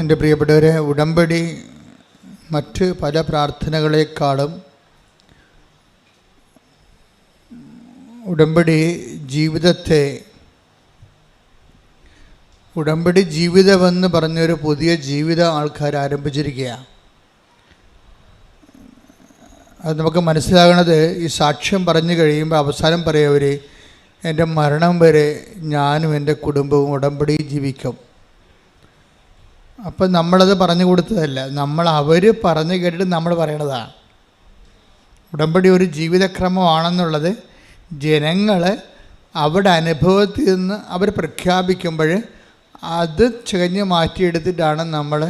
എൻ്റെ പ്രിയപ്പെട്ടവരെ, ഉടമ്പടി മറ്റ് പല പ്രാർത്ഥനകളെക്കാളും ഉടമ്പടി ജീവിതമെന്ന് പറഞ്ഞൊരു പുതിയ ജീവിതം ആൾക്കാർ ആരംഭിച്ചിരിക്കുകയാണ്. അത് നമുക്ക് മനസ്സിലാകണത് ഈ സാക്ഷ്യം പറഞ്ഞു കഴിയുമ്പോൾ അവസാനം പറയവർ, എൻ്റെ മരണം വരെ ഞാനും എൻ്റെ കുടുംബവും ഉടമ്പടി ജീവിക്കും. അപ്പം നമ്മളത് പറഞ്ഞു കൊടുത്തതല്ല, അവർ പറഞ്ഞു കേട്ടിട്ട് നമ്മൾ പറയണതാണ്. ഉടമ്പടി ഒരു ജീവിതക്രമമാണെന്നുള്ളത് ജനങ്ങൾ അവരുടെ അനുഭവത്തിൽ നിന്ന് അവർ പ്രഖ്യാപിക്കുമ്പോൾ അത് ചികഞ്ഞ് മാറ്റിയെടുത്തിട്ടാണ് നമ്മൾ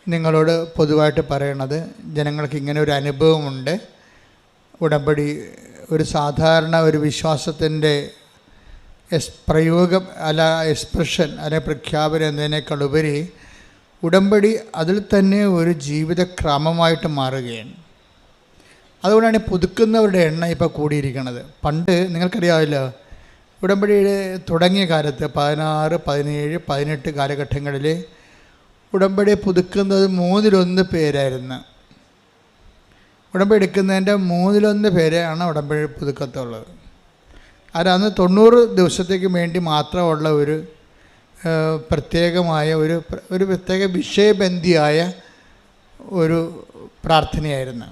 നിങ്ങളോട് പൊതുവായിട്ട് പറയണത്. ജനങ്ങൾക്ക് ഇങ്ങനെ ഒരു അനുഭവമുണ്ട്, ഉടമ്പടി ഒരു സാധാരണ ഒരു വിശ്വാസത്തിൻ്റെ പ്രയോഗം അല്ല, എക്സ്പ്രഷൻ അല്ലെ പ്രഖ്യാപനം എന്നതിനേക്കാളുപരി ഉടമ്പടി അതിൽ തന്നെ ഒരു ജീവിതക്രമമായിട്ട് മാറുകയാണ്. അതുകൊണ്ടാണ് പുതുക്കുന്നവരുടെ എണ്ണം ഇപ്പോൾ കൂടിയിരിക്കുന്നത്. പണ്ട് നിങ്ങൾക്കറിയാമല്ലോ, ഉടമ്പടിയുടെ തുടങ്ങിയ കാലത്ത് 16, 17, 18 കാലഘട്ടങ്ങളിൽ ഉടമ്പടി പുതുക്കുന്നത് 1/3 പേരായിരുന്നു. ഉടമ്പടി എടുക്കുന്നതിൻ്റെ 1/3 പേരെയാണ് ഉടമ്പടി പുതുക്കത്തുള്ളത്. അത് അന്ന് 90 ദിവസത്തേക്ക് വേണ്ടി മാത്രമുള്ള ഒരു പ്രത്യേകമായ ഒരു പ്രത്യേക വിഷയബന്ധിയായ ഒരു പ്രാർത്ഥനയായിരുന്നു.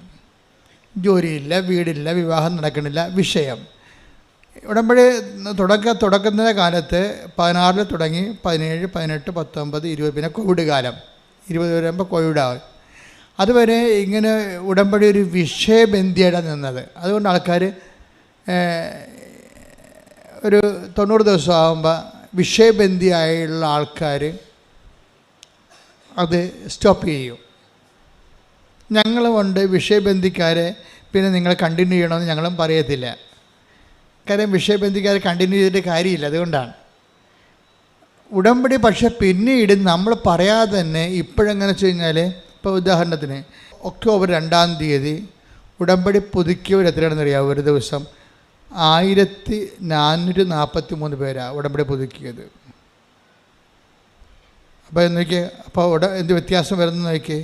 ജോലിയില്ല, വീടില്ല, വിവാഹം നടക്കണില്ല, വിഷയം. ഉടമ്പടി തുടങ്ങുന്ന കാലത്ത് 16 തുടങ്ങി 17, 18, 19, 20, പിന്നെ കോവിഡ് കാലം 20 വരുമ്പോൾ കോവിഡാവും. അതുവരെ ഇങ്ങനെ ഉടമ്പടി ഒരു വിഷയബന്ധിയാണ് നിന്നത്. അതുകൊണ്ട് ആൾക്കാർ ഒരു 90 ദിവസം ആകുമ്പോൾ വിഷയബന്ധിയായുള്ള ആൾക്കാർ അത് സ്റ്റോപ്പ് ചെയ്യും. ഞങ്ങളുമുണ്ട് വിഷയബന്ധിക്കാരെ, പിന്നെ നിങ്ങൾ കണ്ടിന്യൂ ചെയ്യണമെന്ന് ഞങ്ങളും പറയത്തില്ല. കാര്യം വിഷയബന്ധിക്കാരെ കണ്ടിന്യൂ ചെയ്തിട്ട് കാര്യമില്ല. അതുകൊണ്ടാണ് ഉടമ്പടി. പക്ഷെ പിന്നീട് നമ്മൾ പറയാതെ തന്നെ ഇപ്പോഴെങ്ങനെ വെച്ച് കഴിഞ്ഞാൽ, ഇപ്പോൾ ഉദാഹരണത്തിന് ഒക്ടോബർ 2-ാം തീയതി ഉടമ്പടി പുതുക്കിയവർ എത്രയാണെന്ന് അറിയാം? ഒരു ദിവസം 1443 പേരാണ് ഉടമ്പടി പുതുക്കിയത്. അപ്പോൾ നോക്കിയേ, അപ്പോൾ എന്ത് വ്യത്യാസം വരുന്നത് നോക്കിയേ.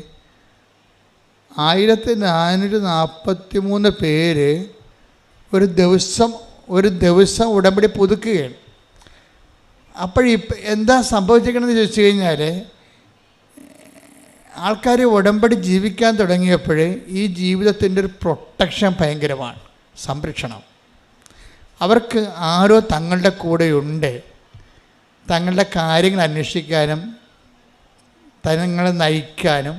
1443 പേര് ഒരു ദിവസം ഉടമ്പടി പുതുക്കുകയാണ്. എന്താ സംഭവിച്ചിരിക്കണമെന്ന് ചോദിച്ചു കഴിഞ്ഞാൽ, ആൾക്കാർ ഉടമ്പടി ജീവിക്കാൻ തുടങ്ങിയപ്പോൾ ഈ ജീവിതത്തിൻ്റെ ഒരു പ്രൊട്ടക്ഷൻ ഭയങ്കരമാണ്, സംരക്ഷണം. അവർക്ക് ആരോ തങ്ങളുടെ കൂടെയുണ്ട്, തങ്ങളുടെ കാര്യങ്ങൾ അന്വേഷിക്കാനും തങ്ങളെ നയിക്കാനും.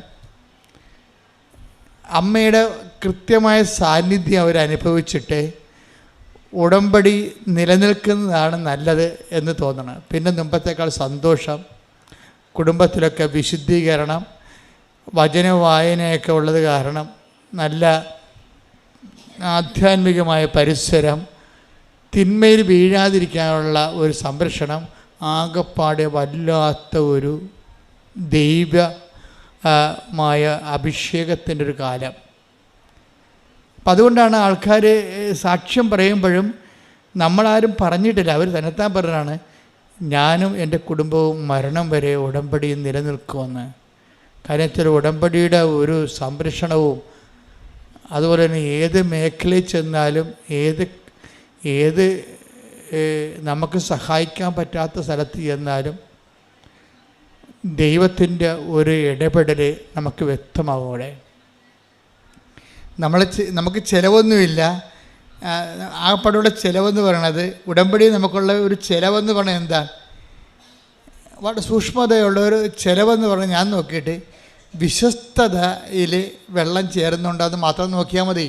അമ്മയുടെ കൃത്യമായ സാന്നിധ്യം അവരനുഭവിച്ചിട്ട് ഉടമ്പടി നിലനിൽക്കുന്നതാണ് നല്ലത് എന്ന് തോന്നണം. പിന്നെ മുമ്പത്തേക്കാൾ സന്തോഷം, കുടുംബത്തിലൊക്കെ വിശുദ്ധീകരണം, വചന വായനയൊക്കെ ഉള്ളത് കാരണം നല്ല ആധ്യാത്മികമായ പരിസരം, തിന്മയിൽ വീഴാതിരിക്കാനുള്ള ഒരു സംരക്ഷണം, ആകപ്പാടെ വല്ലാത്ത ഒരു ദൈവമായ അഭിഷേകത്തിൻ്റെ ഒരു കാലം. അപ്പം അതുകൊണ്ടാണ് ആൾക്കാർ സാക്ഷ്യം പറയുമ്പോഴും നമ്മളാരും പറഞ്ഞിട്ടില്ല, അവർ തന്നെത്താൻ പറഞ്ഞാണ്, ഞാനും എൻ്റെ കുടുംബവും മരണം വരെ ഉടമ്പടി നിലനിൽക്കുമെന്ന്. കാര്യത്തിൽ ഉടമ്പടിയുടെ ഒരു സംരക്ഷണവും, അതുപോലെ തന്നെ ഏത് മേഖലയിൽ ചെന്നാലും ഏത് നമുക്ക് സഹായിക്കാൻ പറ്റാത്ത സ്ഥലത്ത് ചെന്നാലും ദൈവത്തിൻ്റെ ഒരു ഇടപെടൽ നമുക്ക് വ്യക്തമാകും. അവിടെ നമുക്ക് ചിലവൊന്നുമില്ല. ആകപ്പാടുള്ള ചിലവെന്ന് പറയണത്, ഉടമ്പടി നമുക്കുള്ള ഒരു ചിലവെന്ന് പറഞ്ഞാൽ എന്താ? വളരെ സൂക്ഷ്മതയുള്ള ഒരു ചിലവെന്ന് പറഞ്ഞാൽ, ഞാൻ നോക്കിയിട്ട് വിശ്വസ്തതയിൽ വെള്ളം ചേരുന്നുണ്ടോ അത് മാത്രം നോക്കിയാൽ മതി,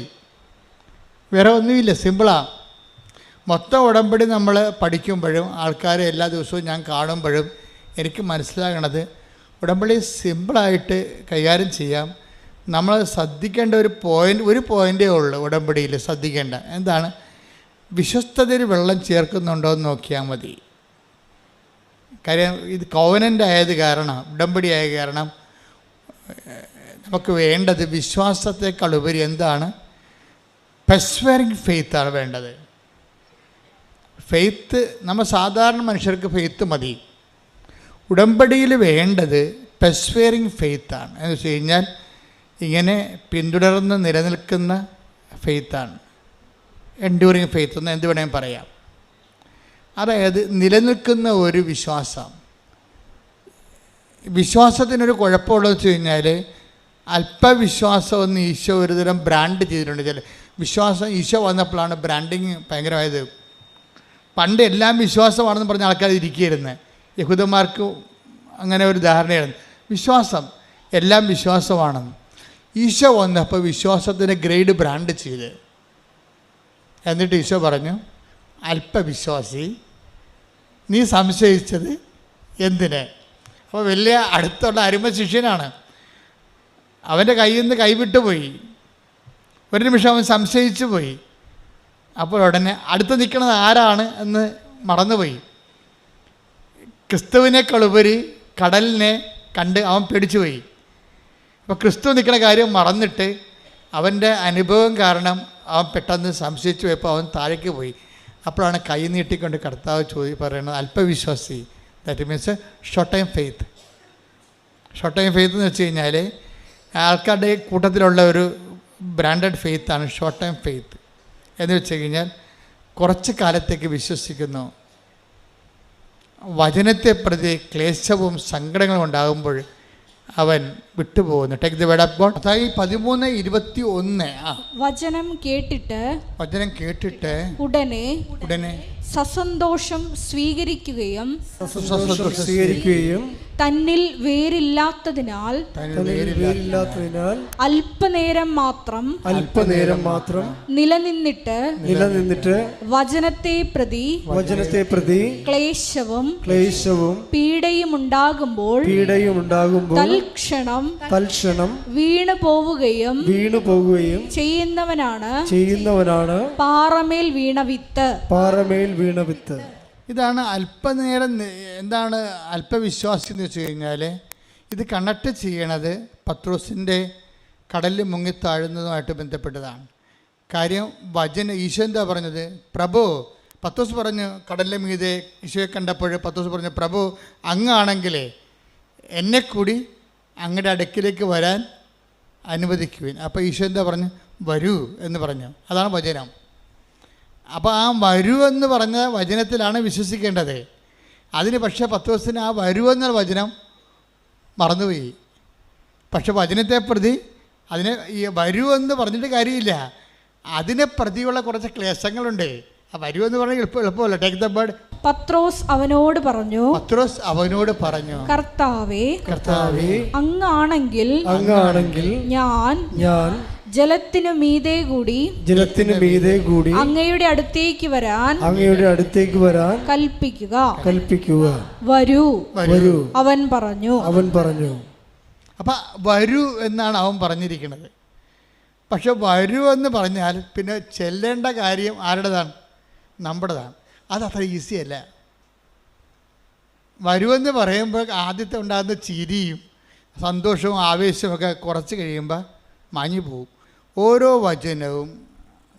വേറെ ഒന്നുമില്ല. സിമ്പിളാണ്. മൊത്തം ഉടമ്പടി നമ്മൾ പഠിക്കുമ്പോഴും ആൾക്കാരെ എല്ലാ ദിവസവും ഞാൻ കാണുമ്പോഴും എനിക്ക് മനസ്സിലാകണത്, ഉടമ്പടി സിമ്പിളായിട്ട് കൈകാര്യം ചെയ്യാം. നമ്മൾ ശ്രദ്ധിക്കേണ്ട ഒരു പോയിൻ്റേ ഉള്ളൂ ഉടമ്പടിയിൽ ശ്രദ്ധിക്കേണ്ട. എന്താണ്? വിശ്വസ്തതയിൽ വെള്ളം ചേർക്കുന്നുണ്ടോ എന്ന് നോക്കിയാൽ മതി. കാര്യം ഇത് കോവനൻ്റ് ആയത് കാരണം, ഉടമ്പടി ആയ കാരണം നമുക്ക് വേണ്ടത് വിശ്വാസത്തെക്കാൾ ഉപരി എന്താണ്? പെർസ്വേറിങ് ഫെയ്ത്താണ് വേണ്ടത്. ഫെയ്ത്ത്, നമ്മൾ സാധാരണ മനുഷ്യർക്ക് ഫെയ്ത്ത് മതി. ഉടമ്പടിയിൽ വേണ്ടത് പെർസ്വേറിങ് ഫെയ്ത്താണ്. എന്ന് വെച്ച് കഴിഞ്ഞാൽ ഇങ്ങനെ പിന്തുടർന്ന് നിലനിൽക്കുന്ന ഫെയ്ത്താണ്. എൻഡ്യൂറിങ് ഫെയ്ത്ത് എന്ന് എന്ത് വേണമെങ്കിൽ പറയാം. അതായത് നിലനിൽക്കുന്ന ഒരു വിശ്വാസം. വിശ്വാസത്തിനൊരു കുഴപ്പമുള്ളതെന്ന് വെച്ച് കഴിഞ്ഞാൽ അല്പവിശ്വാസമെന്ന് ഈശോ ഒരു തരം ബ്രാൻഡ് ചെയ്തിട്ടുണ്ട്. ചില വിശ്വാസം ഈശോ വന്നപ്പോഴാണ് ബ്രാൻഡിങ് ഭയങ്കരമായത്. പണ്ട് എല്ലാം വിശ്വാസമാണെന്ന് പറഞ്ഞ ആൾക്കാർ ഇരിക്കുകയായിരുന്നു. യഹൂദന്മാർക്ക് അങ്ങനെ ഒരു ധാരണയായിരുന്നു, വിശ്വാസം എല്ലാം വിശ്വാസമാണെന്ന്. ഈശോ വന്നപ്പോൾ വിശ്വാസത്തിൻ്റെ ഗ്രേഡ് ബ്രാൻഡ് ചെയ്ത്, എന്നിട്ട് ഈശോ പറഞ്ഞു, അല്പവിശ്വാസി, നീ സംശയിച്ചത് എന്തിന്? അപ്പോൾ വലിയ അടുത്തുള്ള അരുമ ശിഷ്യനാണ്. അവൻ്റെ കയ്യിൽ നിന്ന് കൈവിട്ടു പോയി. ഒരു നിമിഷം അവൻ സംശയിച്ചു പോയി. അപ്പോൾ ഉടനെ അടുത്ത് നിൽക്കുന്നത് ആരാണ് എന്ന് മറന്നുപോയി. ക്രിസ്തുവിനേക്കാളുപരി കടലിനെ കണ്ട് അവൻ പേടിച്ചു പോയി. അപ്പോൾ ക്രിസ്തു നിൽക്കുന്ന കാര്യം മറന്നിട്ട് അവൻ്റെ അനുഭവം കാരണം അവൻ പെട്ടെന്ന് സംശയിച്ചു പോയപ്പോൾ അവൻ താഴേക്ക് പോയി. അപ്പോഴാണ് കൈ നീട്ടിക്കൊണ്ട് കർത്താവ് പറയുന്നത്, അല്പവിശ്വാസി. That means short time faith. Short time faith എന്ന് വെച്ച് കഴിഞ്ഞാൽ ആൾക്കാരുടെ കൂട്ടത്തിലുള്ള ഒരു ബ്രാൻഡഡ് ഫെയ്ത്താണ് ഷോർട്ട് ടൈം ഫെയ്ത്ത്. എന്ന് വെച്ച് കഴിഞ്ഞാൽ കുറച്ച് കാലത്തേക്ക് വിശ്വസിക്കുന്നു, വചനത്തെ പ്രതി ക്ലേശവും സങ്കടങ്ങളും ഉണ്ടാകുമ്പോൾ അവൻ വിട്ടുപോകുന്നു. Take the word of God. അതായത് 13:21 വചനം കേട്ടിട്ട് ഉടനെ സസന്തോഷം സ്വീകരിക്കുകയും തന്നിൽ വേരില്ലാത്തതിനാൽ അല്പനേരം മാത്രം നിലനിന്നിട്ട് വചനത്തെ പ്രതി ക്ലേശവും പീഡയും ഉണ്ടാകുമ്പോൾ തൽക്ഷണം വീണു പോവുകയും ചെയ്യുന്നവനാണ് പാറമേൽ വീണ വിത്ത്. ഇതാണ് അല്പനേരം. എന്താണ് അല്പവിശ്വാസി എന്ന് വെച്ച് കഴിഞ്ഞാൽ ഇത് കണക്ട് ചെയ്യണത് പത്രോസിൻ്റെ കടലിൽ മുങ്ങിത്താഴുന്നതുമായിട്ട് ബന്ധപ്പെട്ടതാണ്. കാര്യം ഈശോ എന്താ പറഞ്ഞത്? പ്രഭു, പത്രോസ് പറഞ്ഞു കടലിലെ മീതെ ഈശോയെ കണ്ടപ്പോൾ പത്രോസ് പറഞ്ഞു, പ്രഭു അങ്ങാണെങ്കിലേ എന്നെ കൂടി അങ്ങയുടെ അടുക്കിലേക്ക് വരാൻ അനുവദിക്കുവിൻ. അപ്പോൾ ഈശോ എന്താ പറഞ്ഞു? വരൂ എന്ന് പറഞ്ഞു. അതാണ് വചനം. അപ്പോൾ ആ വരൂ എന്ന് പറഞ്ഞ വചനത്തിലാണ് വിശ്വസിക്കേണ്ടത്. അതിന് പക്ഷേ പത്രോസിന് ആ വരൂ എന്ന വചനം മറന്നുപോയി. പക്ഷെ വചനത്തെ പ്രതി അതിനെ ഈ വരൂ എന്ന് പറഞ്ഞിട്ട് കാര്യമില്ല, അതിനെ പ്രതിയുള്ള കുറച്ച് ക്ലേശങ്ങളുണ്ട്. ആ വരൂ എന്ന് പറഞ്ഞാൽ എളുപ്പമല്ല. Take the bird. പത്രോസ് അവനോട് പറഞ്ഞു, കർത്താവേ അങ്ങാണെങ്കിൽ ഞാൻ ജലത്തിനു മീതെ കൂടി അങ്ങയുടെ അടുത്തേക്ക് വരാൻ കൽപ്പിക്കുക. വരൂ അവൻ പറഞ്ഞു. അപ്പം വരൂ എന്നാണ് അവൻ പറഞ്ഞിരിക്കുന്നത്. പക്ഷെ വരൂ എന്ന് പറഞ്ഞാൽ പിന്നെ ചെല്ലേണ്ട കാര്യം ആരുടേതാണ്? നമ്മുടേതാണ്. അതത്ര ഈസിയല്ല. വരുമെന്ന് പറയുമ്പോൾ ആദ്യത്തെ ഉണ്ടാകുന്ന ചിരിയും സന്തോഷവും ആവേശവും ഒക്കെ കുറച്ച് കഴിയുമ്പോൾ മാഞ്ഞു പോകും. ഓരോ വചനവും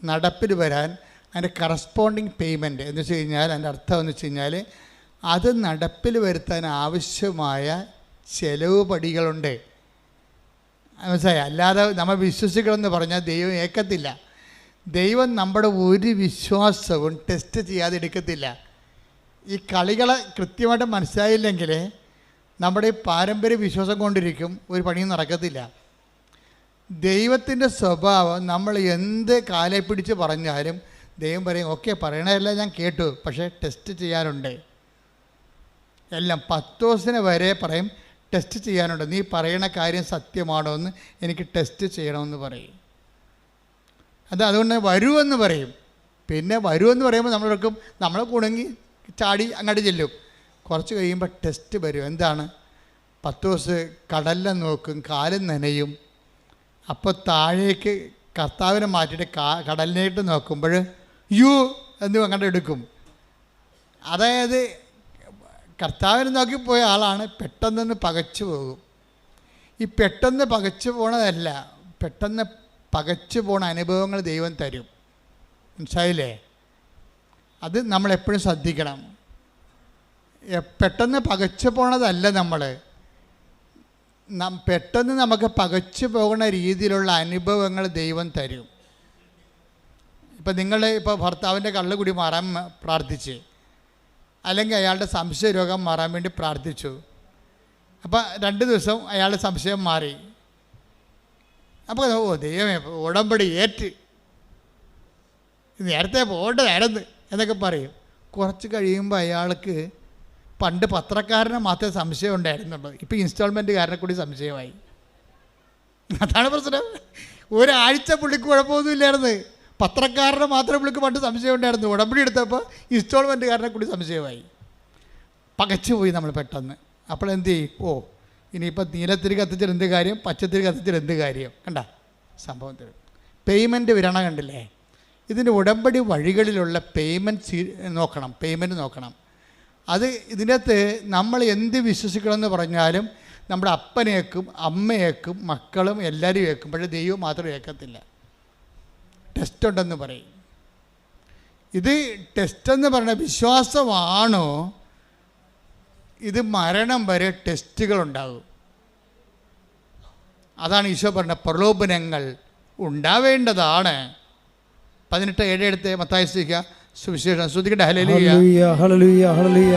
നടപ്പിൽ വരാൻ അതിൻ്റെ കറസ്പോണ്ടിങ് പേയ്മെൻറ്റ് എന്ന് വെച്ച് കഴിഞ്ഞാൽ അതിൻ്റെ അർത്ഥം എന്ന് വെച്ച് കഴിഞ്ഞാൽ അത് നടപ്പിൽ വരുത്താൻ ആവശ്യമായ ചെലവ് പടികളുണ്ട്. മനസ്സിലായി? അല്ലാതെ നമ്മൾ വിശ്വസിക്കണമെന്ന് പറഞ്ഞാൽ ദൈവം ഏക്കത്തില്ല. ദൈവം നമ്മുടെ ഒരു വിശ്വാസവും ടെസ്റ്റ് ചെയ്യാതെ എടുക്കത്തില്ല. ഈ കളികളെ കൃത്യമായിട്ട് മനസ്സിലായില്ലെങ്കിൽ നമ്മുടെ ഈ പാരമ്പര്യ വിശ്വാസം കൊണ്ടിരിക്കും, ഒരു പണിയും നടക്കത്തില്ല. ദൈവത്തിൻ്റെ സ്വഭാവം നമ്മൾ എന്ത് കാലെ പിടിച്ച് പറഞ്ഞാലും ദൈവം പറയും, ഓക്കെ പറയണതെല്ലാം ഞാൻ കേട്ടു, പക്ഷേ ടെസ്റ്റ് ചെയ്യാനുണ്ട്. എല്ലാം പത്രോസിനെ വരെ പറയും ടെസ്റ്റ് ചെയ്യാനുണ്ട്. നീ പറയണ കാര്യം സത്യമാണോ എന്ന് എനിക്ക് ടെസ്റ്റ് ചെയ്യണമെന്ന് പറയും. അതുകൊണ്ട് വരുമെന്ന് പറയും. പിന്നെ വരുമെന്ന് പറയുമ്പോൾ നമ്മളൊക്കെ നമ്മളെ കുണങ്ങി ചാടി അങ്ങോട്ട് ചെല്ലും. കുറച്ച് കഴിയുമ്പോൾ ടെസ്റ്റ് വരും. എന്താണ്? പത്രോസ് കടലിനെ നോക്കും, കാലും നനയും. അപ്പോൾ താഴേക്ക് കർത്താവിനെ മാറ്റിയിട്ട് കടലിനായിട്ട് നോക്കുമ്പോൾ യു എന്ന് അങ്ങോട്ട് എടുക്കും. അതായത് കർത്താവിനെ നോക്കിപ്പോയ ആളാണ് പെട്ടെന്നൊന്ന് പകച്ചു പോകും. ഈ പെട്ടെന്ന് പകച്ചു പോണതല്ല, പെട്ടെന്ന് പകച്ചു പോണ അനുഭവങ്ങൾ ദൈവം തരും. മനസ്സിലായില്ലേ? അത് നമ്മളെപ്പോഴും ശ്രദ്ധിക്കണം. പെട്ടെന്ന് പകച്ചു പോണതല്ല. പെട്ടെന്ന് നമുക്ക് പകച്ചു പോകുന്ന രീതിയിലുള്ള അനുഭവങ്ങൾ ദൈവം തരും. ഇപ്പം നിങ്ങൾ ഇപ്പോൾ ഭർത്താവിൻ്റെ കള്ളുകുടി മാറാൻ പ്രാർത്ഥിച്ച്, അല്ലെങ്കിൽ അയാളുടെ സംശയ രോഗം മാറാൻ വേണ്ടി പ്രാർത്ഥിച്ചു. അപ്പോൾ 2 ദിവസം അയാളുടെ സംശയം മാറി. അപ്പോൾ ദൈവമേ ഉടമ്പടി ഏറ്റ്, നേരത്തെ പോകേണ്ടതായിരുന്നു എന്നൊക്കെ പറയും. കുറച്ച് കഴിയുമ്പോൾ അയാൾക്ക് പണ്ട് പത്രക്കാരനെ മാത്രമേ സംശയം ഉണ്ടായിരുന്നുള്ളൂ, ഇപ്പോൾ ഇൻസ്റ്റാൾമെൻറ്റുകാരനെ കൂടി സംശയമായി. അതാണ് പ്രശ്നം. ഒരാഴ്ച പുള്ളിക്ക് കുഴപ്പമൊന്നുമില്ലായിരുന്നു, പത്രക്കാരനെ മാത്രമേ പുള്ളിക്ക് പണ്ട് സംശയം ഉണ്ടായിരുന്നു. ഉടമ്പടി എടുത്തപ്പോൾ ഇൻസ്റ്റാൾമെൻറ്റുകാരനെ കൂടി സംശയമായി. പകച്ചു പോയി നമ്മൾ പെട്ടെന്ന്. അപ്പോൾ എന്ത് ചെയ്യും? ഇനിയിപ്പോൾ നീലത്തിരി കത്തിച്ചിട്ട് എന്ത് കാര്യം, പച്ചത്തിരി കത്തിച്ചിട്ട് എന്ത് കാര്യം? കണ്ട സംഭവം തരും. പേയ്മെൻറ്റ് വിരണ കണ്ടില്ലേ? ഇതിൻ്റെ ഉടമ്പടി വഴികളിലുള്ള പേയ്മെൻറ്റ് നോക്കണം. അത് ഇതിനകത്ത് നമ്മൾ എന്ത് വിശ്വസിക്കണമെന്ന് പറഞ്ഞാലും നമ്മുടെ അപ്പനേക്കും അമ്മയേക്കും മക്കളും എല്ലാവരും ഏക്കും, പക്ഷേ ദൈവം മാത്രം ഏക്കത്തില്ല. ടെസ്റ്റ് ഉണ്ടെന്ന് പറയും. ഇത് ടെസ്റ്റെന്ന് പറഞ്ഞ വിശ്വാസമാണോ? ഇത് മരണം വരെ ടെസ്റ്റുകളുണ്ടാകും. അതാണ് ഈശോ പറഞ്ഞ പ്രലോഭനങ്ങൾ ഉണ്ടാവേണ്ടതാണ്. 18:7 എടുത്ത് മത്തായി സുവിശേഷം ശ്രദ്ധിക്കട്ടെ. ഹല്ലേലൂയ ഹല്ലേലൂയ ഹല്ലേലൂയ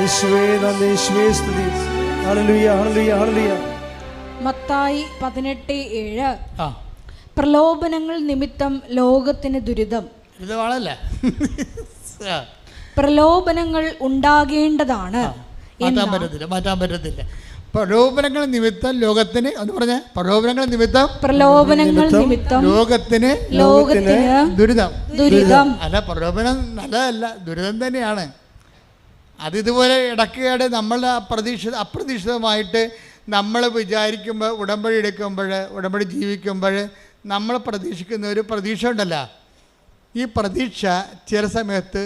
യേശുവേ നന്ദി, യേശുവേ സ്തുതി. ഹല്ലേലൂയ ഹല്ലേലൂയ ഹല്ലേലൂയ. മത്തായി 18:7 പ്രലോഭനങ്ങൾ നിമിത്തം ലോകത്തിന് ദുരിതം. ദുരിതമാണല്ലേ? പ്രലോഭനങ്ങൾ ഉണ്ടാകേണ്ടതാണ്, മാറ്റാൻ പറ്റത്തില്ല. പ്രലോഭനങ്ങൾ നിമിത്തം ലോകത്തിന് എന്ന് പറഞ്ഞ പ്രലോഭനങ്ങൾ നിമിത്തം ലോകത്തിന് ദുരിതം. അല്ല, പ്രലോഭനം നല്ലതല്ല, ദുരിതം തന്നെയാണ്. അതിതുപോലെ ഇടയ്ക്കിടെ നമ്മൾ അപ്രതീക്ഷിതമായിട്ട് നമ്മൾ വിചാരിക്കുമ്പോൾ, ഉടമ്പടി എടുക്കുമ്പോൾ, ഉടമ്പടി ജീവിക്കുമ്പോൾ നമ്മൾ പ്രതീക്ഷിക്കുന്ന ഒരു പ്രതീക്ഷ ഉണ്ടല്ലോ, ഈ പ്രതീക്ഷ ചില സമയത്ത്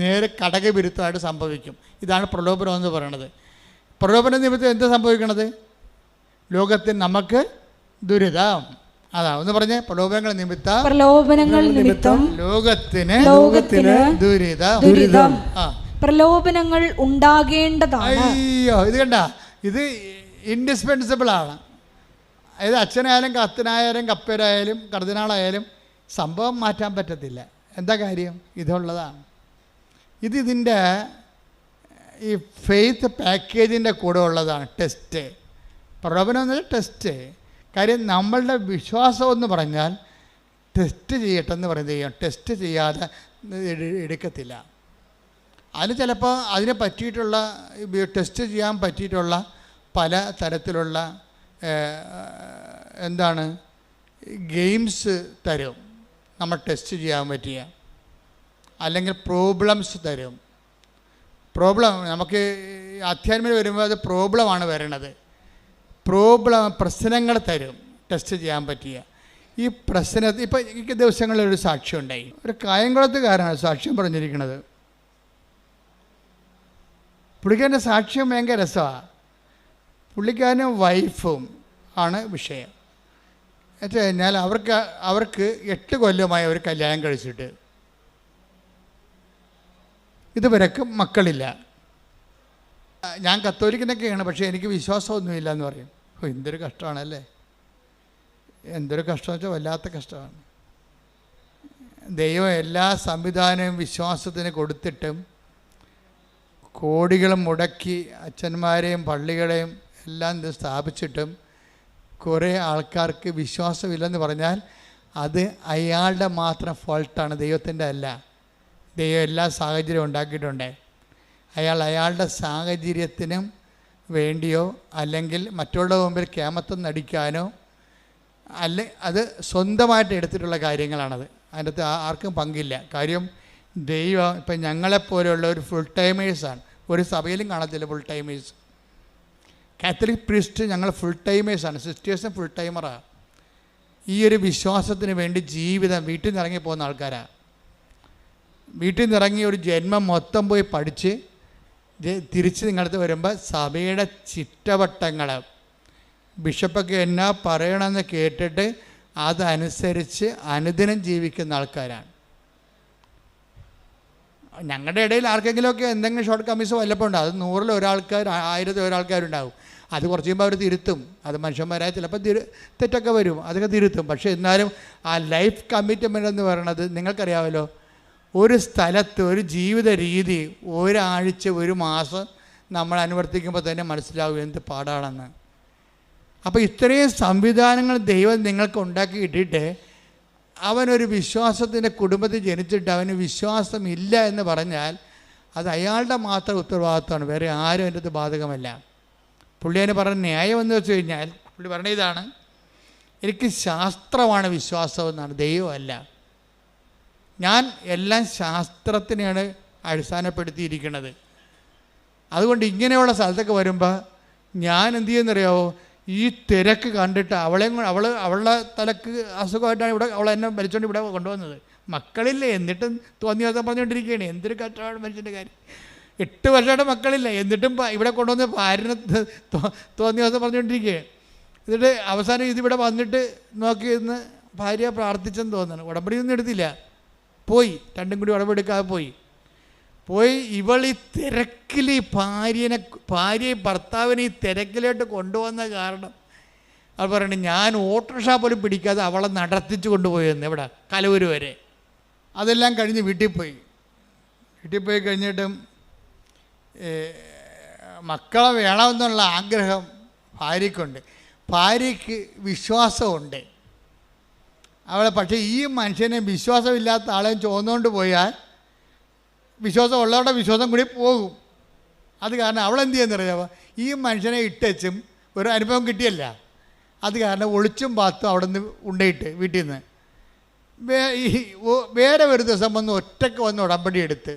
നേരെ കടകവിരുദ്ധമായിട്ട് സംഭവിക്കും. ഇതാണ് പ്രലോഭനം എന്ന് പറയുന്നത്. പ്രലോഭന നിമിത്തം എന്താ സംഭവിക്കണത്? ലോകത്തിന് നമുക്ക് ദുരിതം. അതാ ഒന്ന് പറഞ്ഞേ, പ്രലോഭനങ്ങൾ നിമിത്തം ലോകത്തിന് ദുരിതം. പ്രലോഭനങ്ങൾ ഉണ്ടാകേണ്ടതാണ്. അയ്യോ, ഇത് കണ്ട, ഇത് ഇൻഡിസ്പെൻസിബിൾ ആണ്. അതായത് അച്ഛനായാലും കത്തനായാലും കപ്പേരായാലും കർദിനാളായാലും സംഭവം മാറ്റാൻ പറ്റത്തില്ല. എന്താ കാര്യം? ഇതുള്ളതാണ്. ഇതിൻ്റെ ഈ ഫെയ്ത്ത് പാക്കേജിൻ്റെ കൂടെ ഉള്ളതാണ് ടെസ്റ്റ്. പ്രലോഭനം എന്നൊരു ടെസ്റ്റ്. കാര്യം നമ്മളുടെ വിശ്വാസം എന്ന് പറഞ്ഞാൽ ടെസ്റ്റ് ചെയ്യട്ടെന്ന് പറയുന്നത്, ടെസ്റ്റ് ചെയ്യാതെ എടുക്കത്തില്ല. അതിന് ചിലപ്പോൾ അതിനെ പറ്റിയിട്ടുള്ള ടെസ്റ്റ് ചെയ്യാൻ പറ്റിയിട്ടുള്ള പല തരത്തിലുള്ള ഗെയിംസ് തരും നമ്മൾ ടെസ്റ്റ് ചെയ്യാൻ പറ്റിയ, അല്ലെങ്കിൽ പ്രോബ്ലംസ് തരും. നമുക്ക് അധ്യാത്മം വരുമ്പോൾ അത് പ്രോബ്ലമാണ് വരണത്. പ്രശ്നങ്ങൾ തരും ടെസ്റ്റ് ചെയ്യാൻ പറ്റിയ. ഈ പ്രശ്നത്തിൽ ഇപ്പം ഈ ദിവസങ്ങളിൽ ഒരു സാക്ഷ്യം ഉണ്ടായി. ഒരു കായംകുളത്തുകാരാണ് സാക്ഷ്യം പറഞ്ഞിരിക്കുന്നത്. പുള്ളിക്കാരൻ്റെ സാക്ഷ്യം ഭയങ്കര രസമാണ്. പുള്ളിക്കാരനും വൈഫും ആണ് വിഷയം. എന്ന് കഴിഞ്ഞാൽ അവർക്ക് 8 കൊല്ലമായി അവർ കല്യാണം കഴിച്ചിട്ട് ഇതുവരെക്കും മക്കളില്ല. ഞാൻ കത്തോലിക്കനൊക്കെയാണ്, പക്ഷേ എനിക്ക് വിശ്വാസമൊന്നുമില്ല എന്ന് പറയും. എന്തൊരു കഷ്ടമാണല്ലേ, എന്തൊരു കഷ്ടമെന്ന് വെച്ചാൽ വല്ലാത്ത കഷ്ടമാണ്. ദൈവം എല്ലാ സംവിധാനവും വിശ്വാസത്തിന് കൊടുത്തിട്ടും കോടികൾ മുടക്കി അച്ഛന്മാരെയും പള്ളികളെയും എല്ലാം സ്ഥാപിച്ചിട്ടും കുറേ ആൾക്കാർക്ക് വിശ്വാസമില്ലെന്ന് പറഞ്ഞാൽ അത് അയാളുടെ മാത്രം ഫോൾട്ടാണ്, ദൈവത്തിൻ്റെ അല്ല. ദൈവം എല്ലാ സാഹചര്യവും ഉണ്ടാക്കിയിട്ടുണ്ട്. അയാളുടെ സാഹചര്യത്തിനും വേണ്ടിയോ അല്ലെങ്കിൽ മറ്റുള്ള മുമ്പിൽ കേമത്വം നടിക്കാനോ അത് സ്വന്തമായിട്ട് എടുത്തിട്ടുള്ള കാര്യങ്ങളാണത്. അതിൻ്റെ അകത്ത് ആർക്കും പങ്കില്ല. കാര്യം ദൈവം ഇപ്പം ഞങ്ങളെപ്പോലെയുള്ള ഒരു ഫുൾ ടൈമേഴ്സാണ്. ഒരു സഭയിലും കാണത്തില്ല ഫുൾ ടൈമേഴ്സ്. കാത്തലിക് പ്രീസ്റ്റ് ഞങ്ങൾ ഫുൾ ടൈമേഴ്സാണ്, സിസ്റ്റേഴ്സും ഫുൾ ടൈമറാണ്. ഈ ഒരു വിശ്വാസത്തിന് വേണ്ടി ജീവിതം വീട്ടിൽ നിന്ന് ഇറങ്ങി പോകുന്ന ആൾക്കാരാണ്. വീട്ടിൽ നിന്ന് ഇറങ്ങി ഒരു ജന്മം മൊത്തം പോയി പഠിച്ച് തിരിച്ച് നിങ്ങളടുത്ത് വരുമ്പോൾ സഭയുടെ ചിട്ടവട്ടങ്ങൾ ബിഷപ്പൊക്കെ എന്നാ പറയണമെന്ന് കേട്ടിട്ട് അതനുസരിച്ച് അനുദിനം ജീവിക്കുന്ന ആൾക്കാരാണ്. ഞങ്ങളുടെ ഇടയിൽ ആർക്കെങ്കിലുമൊക്കെ എന്തെങ്കിലും ഷോർട്ട് കമ്മീസ് വല്ലപ്പോൾ ഉണ്ടാകും. അത് 100-ൽ ഒരാൾക്കാർ 1000-ൽ ഒരാൾക്കാരുണ്ടാകും. അത് കുറച്ച് കഴിയുമ്പോൾ അവർ തിരുത്തും. അത് മനുഷ്യന്മാരായ ചിലപ്പോൾ തെറ്റൊക്കെ വരും, അതൊക്കെ തിരുത്തും. പക്ഷേ എന്നാലും ആ ലൈഫ് കമ്മിറ്റ്മെൻ്റ് എന്ന് പറയുന്നത് നിങ്ങൾക്കറിയാമല്ലോ, ഒരു സ്ഥലത്ത് ഒരു ജീവിത രീതി ഒരാഴ്ച ഒരു മാസം നമ്മൾ അനുവർത്തിക്കുമ്പോൾ തന്നെ മനസ്സിലാവും എന്ത് പാടാണെന്ന്. അപ്പോൾ ഇത്രയും സംവിധാനങ്ങൾ ദൈവം നിങ്ങൾക്ക് ഉണ്ടാക്കി ഇട്ടിട്ട് അവനൊരു വിശ്വാസത്തിൻ്റെ കുടുംബത്തിൽ ജനിച്ചിട്ട് അവന് വിശ്വാസമില്ല എന്ന് പറഞ്ഞാൽ അത് അയാളുടെ മാത്രം ഉത്തരവാദിത്വമാണ്, വേറെ ആരും എൻ്റെ അടുത്ത് ബാധകമല്ല. പുള്ളി അതിന് പറഞ്ഞ ന്യായം എന്ന് വെച്ച് കഴിഞ്ഞാൽ പുള്ളി പറഞ്ഞ ഇതാണ്, എനിക്ക് ശാസ്ത്രമാണ് വിശ്വാസമെന്നാണ്, ദൈവമല്ല. ഞാൻ എല്ലാം ശാസ്ത്രത്തിനെയാണ് അടിസ്ഥാനപ്പെടുത്തിയിരിക്കുന്നത്. അതുകൊണ്ട് സ്ഥലത്തൊക്കെ വരുമ്പോൾ ഞാൻ എന്ത് ചെയ്യുന്നറിയാമോ, ഈ തിരക്ക് കണ്ടിട്ട് അവളുടെ തലക്ക് അസുഖമായിട്ടാണ് അവളെ എന്നെ വലിച്ചുകൊണ്ട് ഇവിടെ കൊണ്ടുവന്നത്. മക്കളില്ല, എന്നിട്ടും തോന്നിയ ദിവസം പറഞ്ഞുകൊണ്ടിരിക്കുകയാണ്. എന്തൊരു കഷ്ടമാണ് മനുഷ്യൻ്റെ കാര്യം. 8 വർഷമായിട്ട് മക്കളില്ല, എന്നിട്ടും ഇവിടെ കൊണ്ടുവന്ന് ഭാര്യനെ തോന്നിയ ദിവസം പറഞ്ഞുകൊണ്ടിരിക്കുകയാണ്. എന്നിട്ട് അവസാനം ഇതിവിടെ വന്നിട്ട് നോക്കിയിരുന്ന് ഭാര്യ പ്രാർത്ഥിച്ചെന്ന് തോന്നുന്നു. ഉടമ്പടിയൊന്നും എടുത്തില്ല, പോയി. രണ്ടും കൂടി ഉടമ്പെടുക്കാതെ പോയി. ഇവൾ ഈ തിരക്കിൽ ഈ ഭാര്യയെ ഭർത്താവിനെ ഈ തിരക്കിലോട്ട് കൊണ്ടുവന്ന കാരണം അവൾ പറയണേ, ഞാൻ ഓട്ടോറിക്ഷ പോലും പിടിക്കാതെ അവളെ നടത്തിച്ചു കൊണ്ടുപോയെന്ന് ഇവിടെ കലവൂർ വരെ. അതെല്ലാം കഴിഞ്ഞ് വീട്ടിൽ പോയി കഴിഞ്ഞിട്ടും മക്കളെ വേണമെന്നുള്ള ആഗ്രഹം ഭാര്യയ്ക്കുണ്ട്. ഭാര്യയ്ക്ക് വിശ്വാസമുണ്ട് അവളെ. പക്ഷേ ഈ മനുഷ്യനെ വിശ്വാസമില്ലാത്ത ആളെ ചോന്നുകൊണ്ട് പോയാൽ വിശ്വാസം ഉള്ളവരുടെ വിശ്വാസം കൂടി പോകും. അത് കാരണം അവളെന്ത് ചെയ്യുന്നറിയാമോ, ഈ മനുഷ്യനെ ഇട്ടും ഒരു അനുഭവം കിട്ടിയല്ല, അത് കാരണം ഒളിച്ചും പാത്തും അവിടെ നിന്ന് ഉണ്ടയിട്ട് വീട്ടിൽ നിന്ന് വേറെ ഒരു ദിവസം വന്ന് ഒറ്റയ്ക്ക് വന്ന് ഉടമ്പടി എടുത്ത്.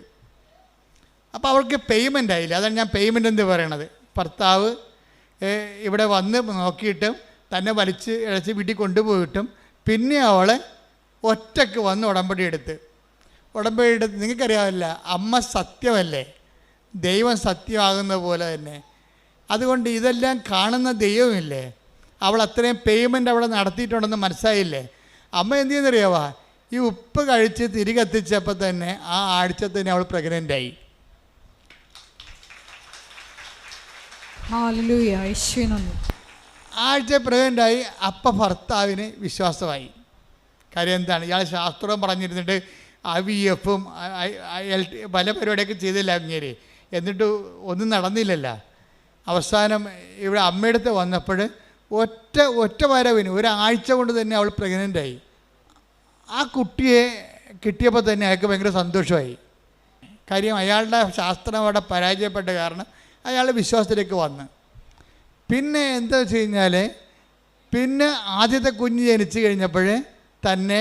അപ്പോൾ അവൾക്ക് പേയ്മെൻ്റ് ആയില്ല. അതാണ് ഞാൻ പേയ്മെൻ്റ് എന്ന് പറയണത്. ഭർത്താവ് ഇവിടെ വന്ന് നോക്കിയിട്ടും തന്നെ വലിച്ച് ഇഴച്ച് വീട്ടിൽ കൊണ്ടുപോയിട്ടും പിന്നെ അവളെ ഒറ്റയ്ക്ക് വന്ന് ഉടമ്പടി എടുത്ത് നിങ്ങൾക്കറിയാമല്ല, അമ്മ സത്യമല്ലേ, ദൈവം സത്യമാകുന്ന പോലെ തന്നെ. അതുകൊണ്ട് ഇതെല്ലാം കാണുന്ന ദൈവമില്ലേ, അവൾ അത്രയും പേയ്മെൻ്റ് അവിടെ നടത്തിയിട്ടുണ്ടെന്ന് മനസ്സിലായില്ലേ. അമ്മ എന്ത് ചെയ്യുന്നറിയാവാ, ഈ ഉപ്പ് കഴിച്ച് തിരികെ എത്തിച്ചപ്പോൾ തന്നെ ആ ആഴ്ച തന്നെ അവൾ പ്രഗ്നൻ്റായി. ആഴ്ച പ്രഗ്നൻ്റായി. അപ്പം ഭർത്താവിന് വിശ്വാസമായി. കാര്യം എന്താണ്, ഇയാൾ ശാസ്ത്രം പറഞ്ഞിരുന്നിട്ട് IVF പല പരിപാടിയൊക്കെ ചെയ്തില്ല അങ്ങേര്, എന്നിട്ട് ഒന്നും നടന്നില്ലല്ലോ. അവസാനം ഇവിടെ അമ്മയടുത്ത് വന്നപ്പോൾ ഒറ്റ വരവിന് ഒരാഴ്ച കൊണ്ട് തന്നെ അവൾ പ്രഗ്നൻ്റായി. ആ കുട്ടിയെ കിട്ടിയപ്പോൾ തന്നെ അയാൾക്ക് ഭയങ്കര സന്തോഷമായി. കാര്യം അയാളുടെ ശാസ്ത്രം അവിടെ പരാജയപ്പെട്ട കാരണം അയാൾ വിശ്വാസത്തിലേക്ക് വന്ന്. പിന്നെ എന്താ വെച്ച് കഴിഞ്ഞാൽ, പിന്നെ ആദ്യത്തെ കുഞ്ഞ് ജനിച്ച് കഴിഞ്ഞപ്പോൾ തന്നെ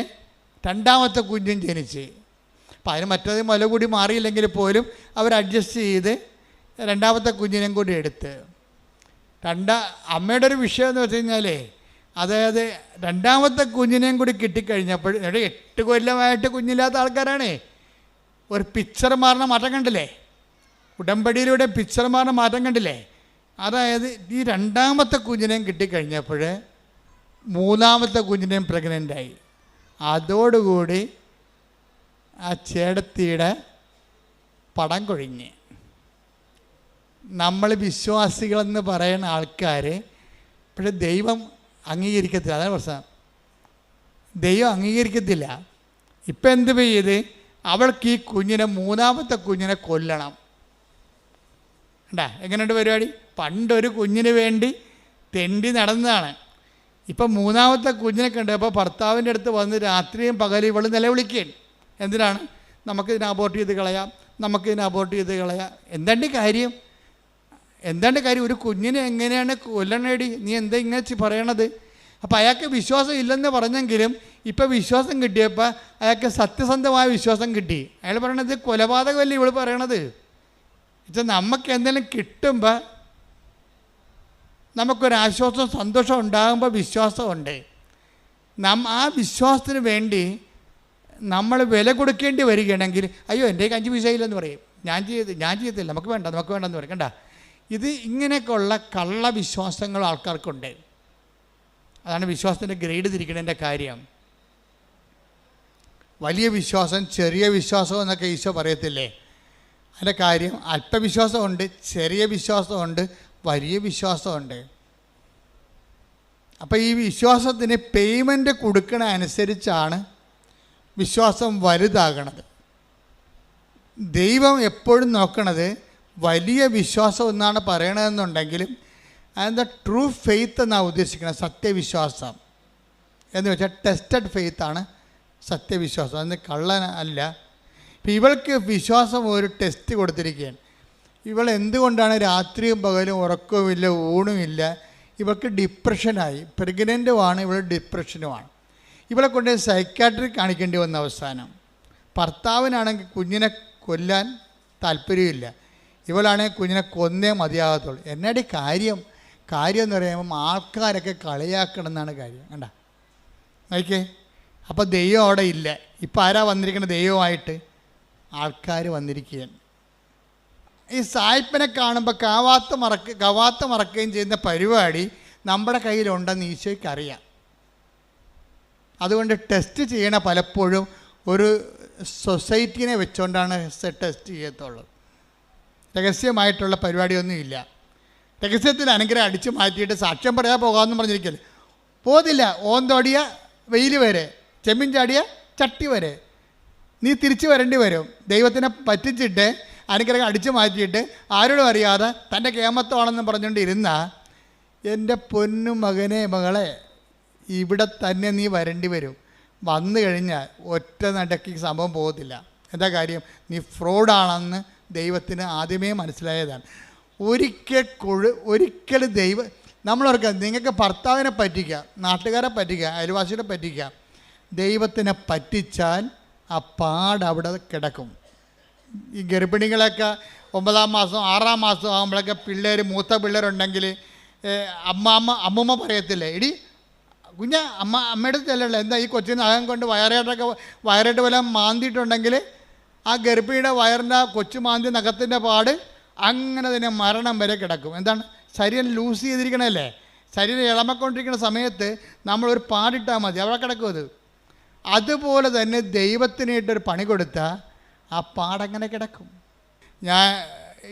രണ്ടാമത്തെ കുഞ്ഞും ജനിച്ച്. അപ്പം അതിന് മറ്റേത് മുല കൂടി മാറിയില്ലെങ്കിൽ പോലും അവർ അഡ്ജസ്റ്റ് ചെയ്ത് രണ്ടാമത്തെ കുഞ്ഞിനെയും കൂടി എടുത്ത്. അമ്മയുടെ ഒരു വിഷയം എന്ന് വെച്ച് കഴിഞ്ഞാൽ, അതായത് രണ്ടാമത്തെ കുഞ്ഞിനെയും കൂടി കിട്ടിക്കഴിഞ്ഞപ്പോൾ 8 കൊല്ലമായിട്ട് കുഞ്ഞില്ലാത്ത ആൾക്കാരാണ്. ഒരു പിക്ചർ മാറുന്ന മാറ്റം കണ്ടില്ലേ, ഉടമ്പടിയിലൂടെ പിക്ചർ മാറുന്ന മാറ്റം കണ്ടില്ലേ. അതായത് ഈ രണ്ടാമത്തെ കുഞ്ഞിനെയും കിട്ടിക്കഴിഞ്ഞപ്പോൾ മൂന്നാമത്തെ കുഞ്ഞിനെയും പ്രഗ്നൻ്റായി. അതോടുകൂടി ആ ചേടത്തിയുടെ പടം കൊഴിഞ്ഞ്. നമ്മൾ വിശ്വാസികളെന്ന് പറയുന്ന ആൾക്കാർ പക്ഷേ ദൈവം അംഗീകരിക്കത്തില്ല. അതാണ് പ്രശ്നം, ദൈവം അംഗീകരിക്കത്തില്ല. ഇപ്പം എന്ത് ചെയ്ത്, അവൾക്ക് ഈ കുഞ്ഞിനെ മൂന്നാമത്തെ കുഞ്ഞിനെ കൊല്ലണം. കണ്ടാ എങ്ങനെയുണ്ട് പരിപാടി. പണ്ടൊരു കുഞ്ഞിന് വേണ്ടി തെണ്ടി നടന്നതാണ്. ഇപ്പം മൂന്നാമത്തെ കുഞ്ഞിനെ കണ്ടപ്പോൾ ഭർത്താവിൻ്റെ അടുത്ത് വന്ന് രാത്രിയും പകലും ഇവൾ നിലവിളിക്കുകയാണ്. എന്തിനാണ്, നമുക്കിതിനെ അബോർട്ട് ചെയ്ത് കളയാം, നമുക്കിതിനെ അബോർട്ട് ചെയ്ത് കളയാം. എന്താണ്ട് കാര്യം, ഒരു കുഞ്ഞിനെ എങ്ങനെയാണ് കൊല്ലണേടി, നീ എന്താ ഇങ്ങനെ പറയണത്. അപ്പോൾ അയാൾക്ക് വിശ്വാസം ഇല്ലെന്ന് പറഞ്ഞെങ്കിലും ഇപ്പം വിശ്വാസം കിട്ടിയപ്പോൾ അയാൾക്ക് സത്യസന്ധമായ വിശ്വാസം കിട്ടി. അയാൾ പറയണത് കൊലപാതകമല്ലേ ഇവൾ പറയണത്. വെച്ചാൽ നമുക്ക് എന്തെങ്കിലും കിട്ടുമ്പോൾ നമുക്കൊരാശ്വാസം സന്തോഷം ഉണ്ടാകുമ്പോൾ വിശ്വാസമുണ്ട്. ആ വിശ്വാസത്തിന് വേണ്ടി നമ്മൾ വില കൊടുക്കേണ്ടി വരികയാണെങ്കിൽ, അയ്യോ എൻ്റെ 5 പൈസ ഇല്ലെന്ന് പറയും, ഞാൻ ചെയ്യത്തില്ല, നമുക്ക് വേണ്ടെന്ന് പറയും. കണ്ട, ഇത് ഇങ്ങനെയൊക്കെയുള്ള കള്ള വിശ്വാസങ്ങൾ ആൾക്കാർക്കുണ്ട്. അതാണ് വിശ്വാസത്തിൻ്റെ ഗ്രേഡ് തിരിക്കണതിൻ്റെ കാര്യം. വലിയ വിശ്വാസം, ചെറിയ വിശ്വാസം എന്നൊക്കെ ഈശോ പറയത്തില്ലേ. അതിൻ്റെ കാര്യം അല്പവിശ്വാസമുണ്ട്, ചെറിയ വിശ്വാസമുണ്ട്, വലിയ വിശ്വാസമുണ്ട്. അപ്പോൾ ഈ വിശ്വാസത്തിന് പേയ്മെൻറ്റ് കൊടുക്കണ അനുസരിച്ചാണ് വിശ്വാസം വലുതാകണത്. ദൈവം എപ്പോഴും നോക്കണത് വലിയ വിശ്വാസം എന്നാണ് പറയണതെന്നുണ്ടെങ്കിലും അതെന്താ ട്രൂ ഫെയ്ത്ത് എന്നാണ് ഉദ്ദേശിക്കുന്നത്, സത്യവിശ്വാസം എന്ന് വെച്ചാൽ ടെസ്റ്റഡ് ഫെയ്ത്താണ് സത്യവിശ്വാസം, അന്ന് കള്ളൻ അല്ല. ഇപ്പം ഇവൾക്ക് വിശ്വാസം ഒരു ടെസ്റ്റ് കൊടുത്തിരിക്കുകയാണ്. ഇവൾ എന്തുകൊണ്ടാണ് രാത്രിയും പകലും ഉറക്കവുമില്ല ഊണുമില്ല, ഇവൾക്ക് ഡിപ്രഷനായി, പ്രഗ്നൻ്റുമാണ്, ഇവൾ ഡിപ്രഷനുമാണ്. ഇവളെ കൊണ്ട് സൈക്കാട്രി കാണിക്കേണ്ടി വന്ന അവസാനം. ഭർത്താവിനാണെങ്കിൽ കുഞ്ഞിനെ കൊല്ലാൻ താല്പര്യമില്ല, ഇവളാണെങ്കിൽ കുഞ്ഞിനെ കൊന്നേ മതിയാകത്തുള്ളൂ. എന്നാടി കാര്യം എന്ന് പറയുമ്പം ആൾക്കാരൊക്കെ കളിയാക്കണം എന്നാണ് കാര്യം. കണ്ട നോക്കിയേ, അപ്പോൾ ദൈവം അവിടെ ഇല്ല. ഇപ്പം ആരാ വന്നിരിക്കുന്നത് ദൈവമായിട്ട്? ആൾക്കാർ വന്നിരിക്കുകയാണ്. ഈ സായിപ്പിനെ കാണുമ്പോൾ കവാത്ത മറക്കുകയും ചെയ്യുന്ന പരിപാടി നമ്മുടെ കയ്യിലുണ്ടെന്ന് ഈശോയ്ക്ക് അറിയാം. അതുകൊണ്ട് ടെസ്റ്റ് ചെയ്യണ പലപ്പോഴും ഒരു സൊസൈറ്റീനെ വെച്ചുകൊണ്ടാണ് ടെസ്റ്റ് ചെയ്യത്തുള്ളൂ. രഹസ്യമായിട്ടുള്ള പരിപാടിയൊന്നുമില്ല. രഹസ്യത്തിൽ അനുഗ്രഹം അടിച്ചു മാറ്റിയിട്ട് സാക്ഷ്യം പറയാൻ പോകാമെന്ന് പറഞ്ഞിരിക്കല്ലേ, പോതില്ല. ഓന്തോടിയ വെയിൽ വരെ, ചെമ്മീൻ ചാടിയ ചട്ടി വരെ നീ തിരിച്ചു വരേണ്ടി വരും. ദൈവത്തിനെ പറ്റിച്ചിട്ട് അനുഗ്രഹം അടിച്ചു മാറ്റിയിട്ട് ആരോടും അറിയാതെ തൻ്റെ കേമത്വമാണെന്ന് പറഞ്ഞുകൊണ്ട് ഇരുന്ന എൻ്റെ പൊന്നു മകനെ മകളെ, ഇവിടെ തന്നെ നീ വരേണ്ടി വരും. വന്നു കഴിഞ്ഞാൽ ഒറ്റ നടക്ക് സംഭവം പോകത്തില്ല. എന്താ കാര്യം? നീ ഫ്രോഡാണെന്ന് ദൈവത്തിന് ആദ്യമേ മനസ്സിലായതാണ്. ഒരിക്കൽ നമ്മളോർക്കുക, നിങ്ങൾക്ക് ഭർത്താവിനെ പറ്റിക്കുക, നാട്ടുകാരെ പറ്റിക്കുക, അയൽവാസികളെ പറ്റിക്കുക, ദൈവത്തിനെ പറ്റിച്ചാൽ ആ പാട് അവിടെ കിടക്കും. ഈ ഗർഭിണികളൊക്കെ 9-ാം മാസം 6-ാം മാസം ആകുമ്പോഴൊക്കെ മൂത്ത പിള്ളേരുണ്ടെങ്കിൽ അമ്മൂമ്മ പറയത്തില്ലേ, എടി കുഞ്ഞ അമ്മയുടെ ചെല്ലല്ലോ, എന്താ ഈ കൊച്ചിന് അകം കൊണ്ട് വയറായിട്ട് വല്ല മാന്തിയിട്ടുണ്ടെങ്കിൽ ആ ഗർഭിണിയുടെ വയറിൻ്റെ കൊച്ചു മാന്തി നഖത്തിൻ്റെ പാട് അങ്ങനെ തന്നെ മരണം വരെ കിടക്കും. എന്താണ്? ശരീരം ലൂസ് ചെയ്തിരിക്കണല്ലേ, ശരീരം ഇളമക്കൊണ്ടിരിക്കുന്ന സമയത്ത് നമ്മളൊരു പാടിട്ടാൽ മതി, അവിടെ കിടക്കും അത്. അതുപോലെ തന്നെ ദൈവത്തിനായിട്ടൊരു പണി കൊടുത്താൽ ആ പാടങ്ങനെ കിടക്കും. ഞാൻ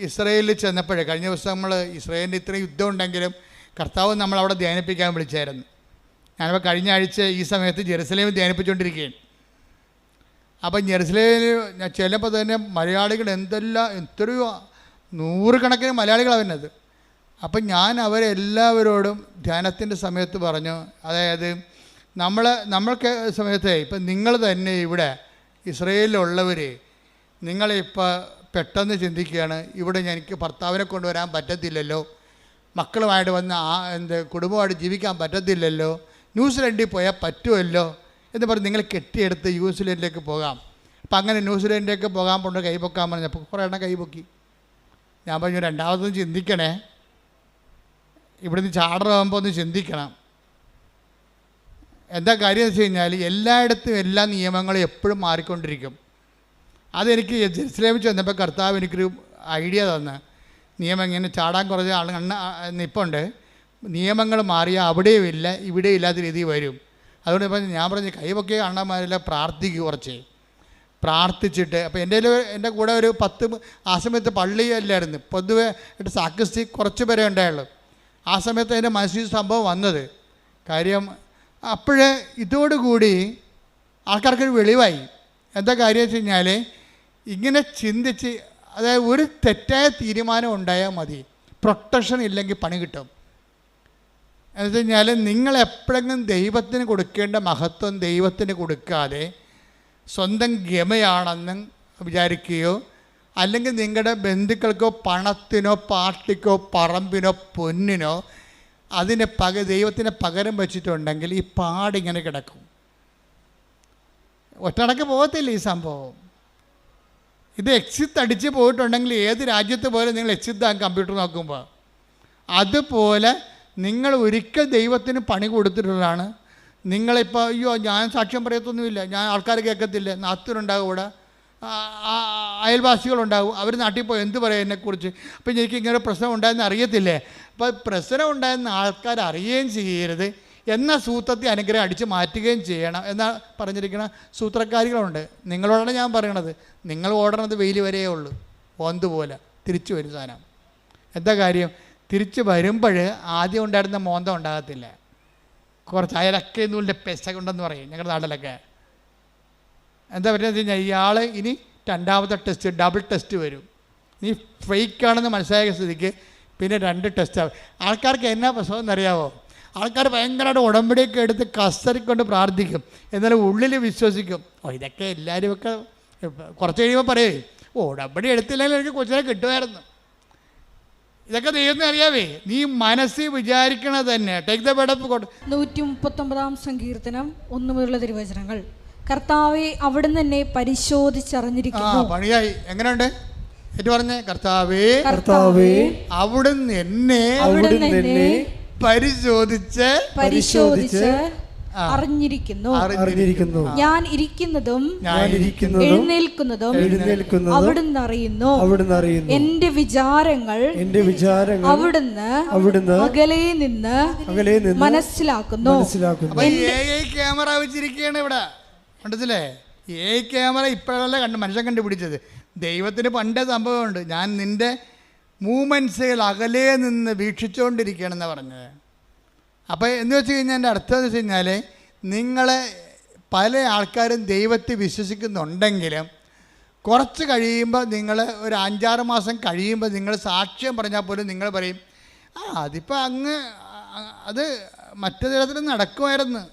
ഇസ്രയേലിൽ ചെന്നപ്പോഴേ, കഴിഞ്ഞ ദിവസം നമ്മൾ ഇസ്രയേലിൻ്റെ ഇത്രയും യുദ്ധം ഉണ്ടെങ്കിലും കർത്താവ് നമ്മളവിടെ ധ്യാനിപ്പിക്കാൻ വിളിച്ചായിരുന്നു. ഞാനിപ്പോൾ കഴിഞ്ഞ ആഴ്ച ഈ സമയത്ത് ജെറുസലേമിൽ ധ്യാനിപ്പിച്ചുകൊണ്ടിരിക്കുകയാണ്. അപ്പം ജെറുസലേമിൽ ഞാൻ ചെല്ലുമ്പോൾ തന്നെ മലയാളികൾ എത്രയോ 100 കണക്കിന് മലയാളികളാണ് വരുന്നത്. അപ്പം ഞാൻ അവരെല്ലാവരോടും ധ്യാനത്തിൻ്റെ സമയത്ത് പറഞ്ഞു, അതായത് നമ്മൾക്ക് സമയത്ത് ഇപ്പം നിങ്ങൾ തന്നെ ഇവിടെ ഇസ്രയേലിലുള്ളവർ, നിങ്ങളിപ്പോൾ പെട്ടെന്ന് ചിന്തിക്കുകയാണ്, ഇവിടെ എനിക്ക് ഭർത്താവിനെ കൊണ്ടുവരാൻ പറ്റത്തില്ലല്ലോ, മക്കളുമായിട്ട് വന്ന് കുടുംബമായിട്ട് ജീവിക്കാൻ പറ്റത്തില്ലല്ലോ, ന്യൂസിലൻഡിൽ പോയാൽ പറ്റുമല്ലോ എന്ന് പറഞ്ഞ് നിങ്ങൾ കെട്ടിയെടുത്ത് ന്യൂസിലൻഡിലേക്ക് പോകാം. അപ്പം അങ്ങനെ ന്യൂസിലൻഡിലേക്ക് പോകാൻ കൊണ്ട് കൈപൊക്കാൻ പറഞ്ഞപ്പോൾ കുറേ എണ്ണം കൈപൊക്കി. ഞാൻ പറഞ്ഞു, രണ്ടാമതൊന്നും ചിന്തിക്കണേ, ഇവിടുന്ന് ചാടറാകുമ്പോൾ ഒന്ന് ചിന്തിക്കണം. എന്താ കാര്യം എന്ന് വെച്ച് കഴിഞ്ഞാൽ എല്ലായിടത്തും എല്ലാ നിയമങ്ങളും എപ്പോഴും മാറിക്കൊണ്ടിരിക്കും. അതെനിക്ക് ജെറുസലേമിൽ ചെന്നപ്പോൾ കർത്താവ് എനിക്കൊരു ഐഡിയ തന്ന്, നിയമം ഇങ്ങനെ ചാടാൻ കുറച്ച് നിപ്പുണ്ട്, നിയമങ്ങൾ മാറിയാൽ അവിടെയും ഇല്ല ഇവിടെയും ഇല്ലാത്ത രീതി വരും. അതുകൊണ്ട് ഇപ്പം ഞാൻ പറഞ്ഞ് കൈവൊക്കെ അണ്ണന്മാരെല്ല പ്രാർത്ഥിക്കുക, കുറച്ച് പ്രാർത്ഥിച്ചിട്ട്. അപ്പോൾ എൻ്റെ കൂടെ ഒരു 10 ആ സമയത്ത് പള്ളിയല്ലായിരുന്നു, പൊതുവെ സാക്രിസ്റ്റി കുറച്ച് പേരെ ഉണ്ടായുള്ളൂ. ആ സമയത്ത് എൻ്റെ മനസ്സിൽ സംഭവം വന്നത് കാര്യം. അപ്പോഴേ ഇതോടുകൂടി ആൾക്കാർക്കൊരു വെളിവായി. എന്താ കാര്യം വെച്ച് കഴിഞ്ഞാൽ, ഇങ്ങനെ ചിന്തിച്ച്, അതായത് ഒരു തെറ്റായ തീരുമാനം ഉണ്ടായാൽ മതി, പ്രൊട്ടക്ഷൻ ഇല്ലെങ്കിൽ പണി കിട്ടും. എന്ന് വെച്ച് കഴിഞ്ഞാൽ നിങ്ങൾ എപ്പോഴെങ്കിലും ദൈവത്തിന് കൊടുക്കേണ്ട മഹത്വം ദൈവത്തിന് കൊടുക്കാതെ സ്വന്തം ഗമയാണെന്ന് വിചാരിക്കുകയോ, അല്ലെങ്കിൽ നിങ്ങളുടെ ബന്ധുക്കൾക്കോ പണത്തിനോ പാർട്ടിക്കോ പറമ്പിനോ പൊന്നിനോ ദൈവത്തിന് പകരം വെച്ചിട്ടുണ്ടെങ്കിൽ ഈ പാടിങ്ങനെ കിടക്കും. ഒറ്റടക്ക് പോകത്തില്ല ഈ സംഭവം. ഇത് എക്സിറ്റ് അടിച്ച് പോയിട്ടുണ്ടെങ്കിൽ ഏത് രാജ്യത്ത് പോലും നിങ്ങൾ എക്സിറ്റ് ആകും കമ്പ്യൂട്ടർ നോക്കുമ്പോൾ. അതുപോലെ നിങ്ങൾ ഒരിക്കൽ ദൈവത്തിന് പണി കൊടുത്തിട്ടുള്ളതാണ്. നിങ്ങളിപ്പോൾ അയ്യോ ഞാൻ സാക്ഷ്യം പറയത്തൊന്നുമില്ല, ഞാൻ ആൾക്കാർ കേൾക്കത്തില്ല, നാത്തൂരുണ്ടാകും, ഇവിടെ അയൽവാസികളുണ്ടാകും, അവർ നാട്ടിൽ പോയി എന്ത് പറയും എന്നെക്കുറിച്ച്, അപ്പം എനിക്ക് ഇങ്ങനെ പ്രശ്നം ഉണ്ടായെന്ന് അറിയത്തില്ലേ. അപ്പോൾ പ്രശ്നം ഉണ്ടായെന്ന് ആൾക്കാർ അറിയുകയും ചെയ്യരുത് എന്ന സൂത്രത്തിൽ അനുഗ്രഹം അടിച്ച് മാറ്റുകയും ചെയ്യണം എന്നാ പറഞ്ഞിരിക്കുന്ന സൂത്രക്കാരികളുണ്ട്. നിങ്ങളോടാണ് ഞാൻ പറയണത്, നിങ്ങൾ ഓടണത് വെയിൽ വരെയേ ഉള്ളൂ, ഓന്ത് പോലെ തിരിച്ചു വരും സാധനം. എന്താ കാര്യം? തിരിച്ച് വരുമ്പോൾ ആദ്യം ഉണ്ടായിരുന്ന മോന്തം ഉണ്ടാകത്തില്ല. കുറച്ച് അയലക്ക നൂലിൻ്റെ പെസ കൊണ്ടെന്ന് പറയും ഞങ്ങളുടെ നാട്ടിലൊക്കെ. എന്താ പറ്റുന്നത് വെച്ച് കഴിഞ്ഞാൽ ഇയാൾ ഇനി രണ്ടാമത്തെ ടെസ്റ്റ്, ഡബിൾ ടെസ്റ്റ് വരും. നീ ഫേക്കാണെന്ന് മനസ്സിലായ സ്ഥിതിക്ക് പിന്നെ 2 ടെസ്റ്റ്. ആൾക്കാർക്ക് എന്നാ പ്രശ്നം എന്നറിയാമോ? ആൾക്കാർ ഭയങ്കരമായിട്ട് ഉടമ്പടിയൊക്കെ എടുത്ത് കസറിക്കൊണ്ട് പ്രാർത്ഥിക്കും, എന്നാലും ഉള്ളിൽ വിശ്വസിക്കും. ഇതൊക്കെ എല്ലാവരും ഒക്കെ കുറച്ച് കഴിയുമ്പോൾ പറയേ, ഉടമ്പടി എടുത്തില്ലെങ്കിൽ എനിക്ക് കൊച്ചിനെ കിട്ടുമായിരുന്നു. ഇതൊക്കെ ദൈവത്തിന് അറിയാവേ. നീ മനസ്സിൽ വിചാരിക്കണത് തന്നെ. ടേക്ക് ദ ബെഡ് ഓഫ് 139 സങ്കീർത്തനം 1 മുതലുള്ള തിരുവചനങ്ങൾ. കർത്താവെ അവിടുന്ന് എന്നെ പരിശോധിച്ചറിഞ്ഞിരിക്കുന്നു. പണിയായി. എങ്ങനെയുണ്ട് ഏറ്റു പറഞ്ഞേ? കർത്താവേ അവിടുന്ന് എന്നെ പരിശോധിച്ച് അറിഞ്ഞിരിക്കുന്നു. ഞാൻ ഇരിക്കുന്നതും എഴുന്നേൽക്കുന്നതും അവിടുന്ന് അറിയുന്നു. എന്റെ വിചാരങ്ങൾ അവിടുന്ന് അകലെ നിന്ന് മനസ്സിലാക്കുന്നു. ക്യാമറ വെച്ചിരിക്കുകയാണ് ഇവിടെ. കണ്ടതില്ലേ? ക്യാമറ ഇപ്പോഴല്ല മനുഷ്യൻ കണ്ടുപിടിച്ചത്. ദൈവത്തിന് പണ്ടേ സംഭവമുണ്ട്. ഞാൻ നിന്റെ മൂമെൻറ്റ്സുകൾ അകലെ നിന്ന് വീക്ഷിച്ചുകൊണ്ടിരിക്കുകയാണെന്ന് പറഞ്ഞത്. അപ്പോൾ എന്ന് വെച്ച് കഴിഞ്ഞാൽ എൻ്റെ അർത്ഥം എന്ന് വെച്ച് കഴിഞ്ഞാൽ, നിങ്ങളെ പല ആൾക്കാരും ദൈവത്തെ വിശ്വസിക്കുന്നുണ്ടെങ്കിലും കുറച്ച് കഴിയുമ്പോൾ, നിങ്ങൾ ഒരു 5-6 മാസം കഴിയുമ്പോൾ നിങ്ങൾ സാക്ഷ്യം പറഞ്ഞാൽ പോലും നിങ്ങൾ പറയും, അതിപ്പോൾ അത് മറ്റു തരത്തിൽ നടക്കുമായിരുന്നു.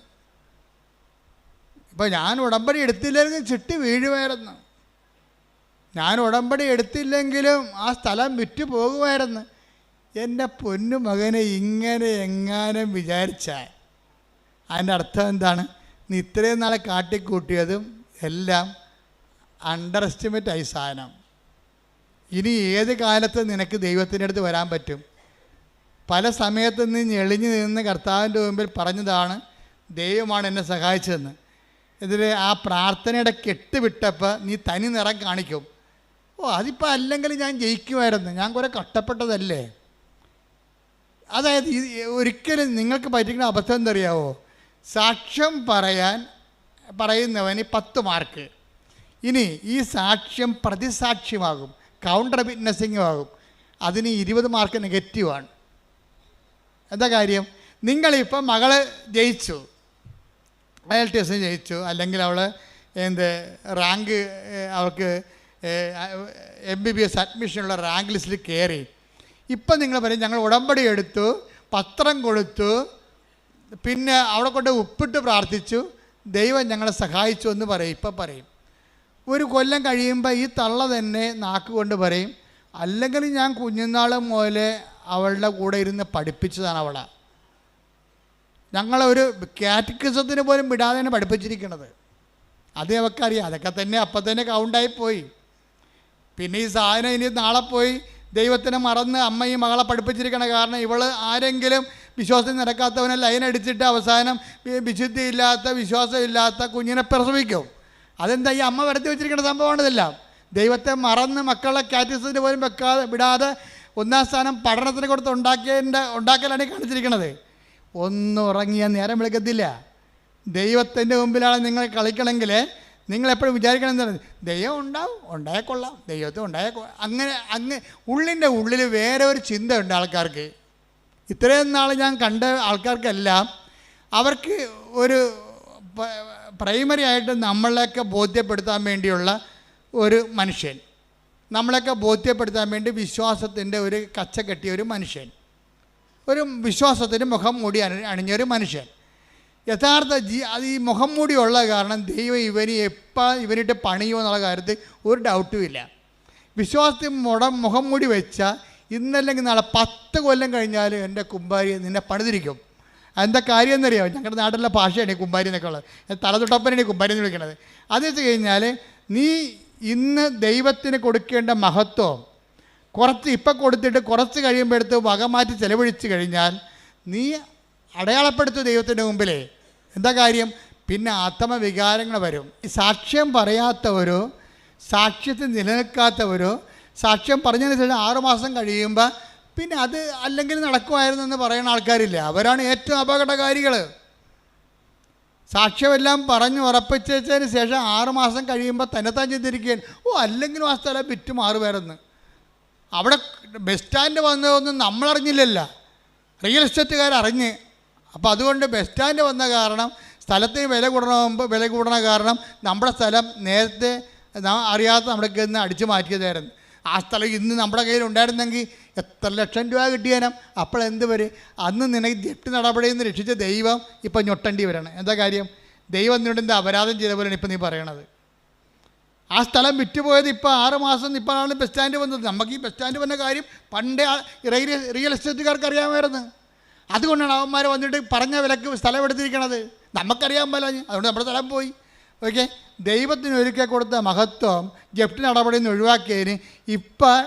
ഇപ്പോൾ ഞാൻ ഉടമ്പടി എടുത്തില്ലെങ്കിൽ ചിട്ടി വീഴുമായിരുന്നു. ഞാൻ ഉടമ്പടി എടുത്തില്ലെങ്കിലും ആ സ്ഥലം വിറ്റ് പോകുമായിരുന്നു. എൻ്റെ പൊന്നു മകനെ ഇങ്ങനെ എങ്ങാനും വിചാരിച്ചാൽ അതിൻ്റെ അർത്ഥം എന്താണ്? നീ ഇത്രയും നാളെ കാട്ടിക്കൂട്ടിയതും എല്ലാം അണ്ടർ എസ്റ്റിമേറ്റ് ആയി സാധനം. ഇനി ഏത് കാലത്ത് നിനക്ക് ദൈവത്തിൻ്റെ അടുത്ത് വരാൻ പറ്റും? പല സമയത്ത് നീ ഞെളിഞ്ഞു നിന്ന് കർത്താവിൻ്റെ മുമ്പിൽ പറഞ്ഞതാണ്, ദൈവമാണ് എന്നെ സഹായിച്ചതെന്ന്. ഇതിൽ ആ പ്രാർത്ഥനയുടെ കെട്ട് വിട്ടപ്പോൾ നീ തനി നിറം കാണിക്കും. അതിപ്പോൾ അല്ലെങ്കിൽ ഞാൻ ജയിക്കുമായിരുന്നു, ഞാൻ കുറേ കഷ്ടപ്പെട്ടതല്ലേ. അതായത് ഒരിക്കലും നിങ്ങൾക്ക് പറ്റിക്കുന്ന അബദ്ധം എന്തറിയാവോ? സാക്ഷ്യം പറയുന്നവന് 10 മാർക്ക്. ഇനി ഈ സാക്ഷ്യം പ്രതിസാക്ഷ്യമാകും, കൗണ്ടർ വിറ്റ്നസിങ്ങും ആകും. അതിന് 20 മാർക്ക് നെഗറ്റീവാണ്. എന്താ കാര്യം? നിങ്ങളിപ്പോൾ മകള് ജയിച്ചു, IELTS ജയിച്ചു, അല്ലെങ്കിൽ അവൾ റാങ്ക്, അവൾക്ക് MBBS അഡ്മിഷനുള്ള റാങ്ക് ലിസ്റ്റിൽ കയറി. ഇപ്പം നിങ്ങൾ പറയും, ഞങ്ങൾ ഉടമ്പടി എടുത്തു, പത്രം കൊടുത്തു, പിന്നെ അവിടെ കൊണ്ട് ഉപ്പിട്ട് പ്രാർത്ഥിച്ചു, ദൈവം ഞങ്ങളെ സഹായിച്ചു എന്ന് പറയും. ഇപ്പം പറയും. ഒരു കൊല്ലം കഴിയുമ്പോൾ ഈ തള്ള തന്നെ നാക്കുകൊണ്ട് പറയും, അല്ലെങ്കിൽ ഞാൻ കുഞ്ഞുനാൾ മുതലേ അവളുടെ കൂടെ ഇരുന്ന് പഠിപ്പിച്ചതാണ് അവളെ. ഞങ്ങളൊരു കാറ്റക്കിസത്തിന് പോലും വിടാതെയാണ് പഠിപ്പിച്ചിരിക്കുന്നത്. അത് അവൾക്കറിയാം. അതൊക്കെ തന്നെ അപ്പം തന്നെ കൗണ്ടായിപ്പോയി. പിന്നെ ഈ സാധനം ഇനി നാളെ പോയി ദൈവത്തിനെ മറന്ന് അമ്മയും മകളെ പഠിപ്പിച്ചിരിക്കണ കാരണം ഇവൾ ആരെങ്കിലും വിശ്വാസം നടക്കാത്തവനെ ലൈനടിച്ചിട്ട് അവസാനം വിശുദ്ധിയില്ലാത്ത വിശ്വാസമില്ലാത്ത കുഞ്ഞിനെ പ്രസവിക്കും. അതെന്താ? ഈ അമ്മ വരുത്തി വെച്ചിരിക്കുന്ന സംഭവമാണിതെല്ലാം. ദൈവത്തെ മറന്ന് മക്കളെ കാറ്റക്കിസത്തിന് പോലും വിടാതെ 1ാം സ്ഥാനം പഠനത്തിന് കൊടുത്ത് ഉണ്ടാക്കലാണ് കാണിച്ചിരിക്കുന്നത്. ഒന്നും ഉറങ്ങിയാൽ നേരം വിളിക്കത്തില്ല. ദൈവത്തിൻ്റെ മുമ്പിലാണ് നിങ്ങൾ കളിക്കണമെങ്കിൽ നിങ്ങളെപ്പോഴും വിചാരിക്കണം എന്താണ്? ദൈവം ഉണ്ടായേക്കൊള്ളാം, ദൈവത്തെ അങ്ങനെ ഉള്ളിൻ്റെ ഉള്ളിൽ വേറെ ഒരു ചിന്തയുണ്ട് ആൾക്കാർക്ക്. ഇത്രയും നാൾ ഞാൻ കണ്ട ആൾക്കാർക്കെല്ലാം അവർക്ക് ഒരു പ്രൈമറി ആയിട്ട് നമ്മളെയൊക്കെ ബോധ്യപ്പെടുത്താൻ വേണ്ടിയുള്ള ഒരു മനുഷ്യൻ, നമ്മളെയൊക്കെ ബോധ്യപ്പെടുത്താൻ വേണ്ടി വിശ്വാസത്തിൻ്റെ ഒരു കച്ച കെട്ടിയ ഒരു മനുഷ്യൻ, ഒരു വിശ്വാസത്തിന് മുഖം മൂടി അണിഞ്ഞൊരു മനുഷ്യൻ. യഥാർത്ഥ അത് ഈ മുഖം മൂടിയുള്ള കാരണം ദൈവം ഇവനിട്ട് പണിയോ എന്നുള്ള കാര്യത്തിൽ ഒരു ഡൗട്ടും ഇല്ല. വിശ്വാസത്തിൽ മുഖം മൂടി വെച്ചാൽ ഇന്നല്ലെങ്കിൽ നാളെ 10 കൊല്ലം കഴിഞ്ഞാൽ എൻ്റെ കുമ്പാരി നിന്നെ പണിതിരിക്കും. എന്താ കാര്യം എന്നറിയാമോ? ഞങ്ങളുടെ നാട്ടിലെ ഭാഷയാണ് ഈ കുമ്പാരി എന്നൊക്കെ ഉള്ളത്. തലതൊട്ടപ്പനാണ് ഈ കുമ്പാരി എന്ന് വിളിക്കുന്നത്. അത് വെച്ച് കഴിഞ്ഞാൽ നീ ഇന്ന് ദൈവത്തിന് കൊടുക്കേണ്ട മഹത്വം കുറച്ച് ഇപ്പം കൊടുത്തിട്ട് കുറച്ച് കഴിയുമ്പോഴത്ത് വകമാറ്റി ചെലവഴിച്ച് കഴിഞ്ഞാൽ നീ അടയാളപ്പെടുത്തു ദൈവത്തിൻ്റെ മുമ്പിലേ. എന്താ കാര്യം? പിന്നെ ആത്മവികാരങ്ങൾ വരും. ഈ സാക്ഷ്യം പറയാത്തവരോ സാക്ഷ്യത്തിൽ നിലനിൽക്കാത്തവരോ സാക്ഷ്യം പറഞ്ഞതിന് ശേഷം 6 മാസം കഴിയുമ്പോൾ പിന്നെ അത് അല്ലെങ്കിൽ നടക്കുമായിരുന്നു എന്ന് പറയുന്ന ആൾക്കാരില്ല. അവരാണ് ഏറ്റവും അപകടകാരികൾ. സാക്ഷ്യമെല്ലാം പറഞ്ഞ് ഉറപ്പിച്ചതിന് ശേഷം 6 മാസം കഴിയുമ്പോൾ തന്നെത്താൻ ചിന്തിരിക്കുകയാണ്, അല്ലെങ്കിലും ആ സ്ഥലം വിറ്റ് മാറുമായിരുന്നു. അവിടെ ബസ് സ്റ്റാൻഡ് വന്നതൊന്നും നമ്മളറിഞ്ഞില്ലല്ലോ, റിയൽ എസ്റ്റേറ്റുകാരറിഞ്ഞ് അപ്പോൾ അതുകൊണ്ട് ബസ് സ്റ്റാൻഡ് വന്ന കാരണം സ്ഥലത്തിന് വില കൂടണ കാരണം നമ്മുടെ സ്ഥലം നേരത്തെ അറിയാത്ത നമ്മുടെ കയ്യിൽ നിന്ന് അടിച്ചു മാറ്റിയതായിരുന്നു. ആ സ്ഥലം ഇന്ന് നമ്മുടെ കയ്യിൽ ഉണ്ടായിരുന്നെങ്കിൽ എത്ര ലക്ഷം രൂപ കിട്ടിയാലും അപ്പോൾ എന്ത് വരും? അന്ന് നിനക്ക് ജപ്തി നടപടിയിൽ നിന്ന് രക്ഷിച്ച ദൈവം ഇപ്പം ഞൊട്ടേണ്ടി വരണം. എന്താ കാര്യം? ദൈവം നിന്നോട് എന്താ അപരാധം ചെയ്ത പോലെയാണ് ഇപ്പം നീ പറയണത്. ആ സ്ഥലം വിറ്റുപോയത് ഇപ്പോൾ 6 മാസം ഇപ്പോഴാണ് ബസ് സ്റ്റാൻഡ് വന്നത്. നമുക്ക് ഈ ബസ് സ്റ്റാൻഡ് വന്ന കാര്യം പണ്ടേ റിയൽ എസ്റ്റേറ്റുകാർക്ക് അറിയാമായിരുന്നു. അതുകൊണ്ടാണ് അവന്മാർ വന്നിട്ട് പറഞ്ഞ വിലക്ക് സ്ഥലം എടുത്തിരിക്കണത്. നമുക്കറിയാൻ പറ്റില്ല, അതുകൊണ്ട് നമ്മുടെ സ്ഥലം പോയി. ഓക്കെ, ദൈവത്തിന് ഒരിക്കൽ കൊടുത്ത മഹത്വം ജപ്തി നടപടിയിൽ നിന്ന് ഒഴിവാക്കിയതിന് ഇപ്പം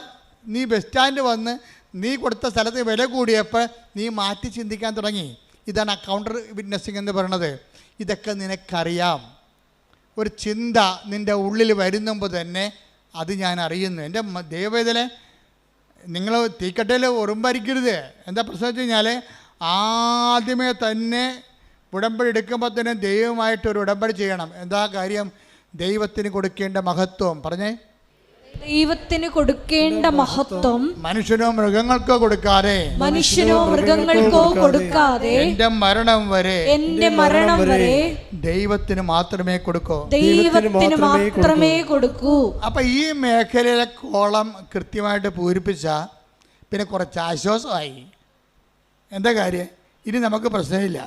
നീ ബസ് സ്റ്റാൻഡ് വന്ന് നീ കൊടുത്ത സ്ഥലത്ത് വില കൂടിയപ്പോൾ നീ മാറ്റി ചിന്തിക്കാൻ തുടങ്ങി. ഇതാണ് കൗണ്ടർ വിറ്റ്നസ്സിങ് എന്ന് പറയുന്നത്. ഇതൊക്കെ നിനക്കറിയാം. ഒരു ചിന്ത നിൻ്റെ ഉള്ളിൽ വരുന്നുമ്പോൾ തന്നെ അത് ഞാൻ അറിയുന്നു. എൻ്റെ ദൈവവേദന നിങ്ങൾ തീക്കട്ടയിൽ ഉറുമ്പരിക്കരുത്. എന്താ പ്രശ്നം വെച്ച് കഴിഞ്ഞാൽ ആദ്യമേ തന്നെ ഉടമ്പടി എടുക്കുമ്പോൾ തന്നെ ദൈവമായിട്ടൊരു ഉടമ്പടി ചെയ്യണം. എന്താ കാര്യം? ദൈവത്തിന് കൊടുക്കേണ്ട മഹത്വം പറഞ്ഞേ. ദൈവത്തിന് കൊടുക്കേണ്ട മഹത്വം മനുഷ്യനോ മൃഗങ്ങൾക്കോ കൊടുക്കാതെ എന്റെ മരണം വരെ ദൈവത്തിന് മാത്രമേ കൊടുക്കൂ. അപ്പൊ ഈ മേഖലയിലെ കോളം കൃത്യമായിട്ട് പൂരിപ്പിച്ച പിന്നെ കുറച്ച് ആശ്വാസമായി. എന്താ കാര്യം? ഇനി നമുക്ക് പ്രശ്നമില്ല.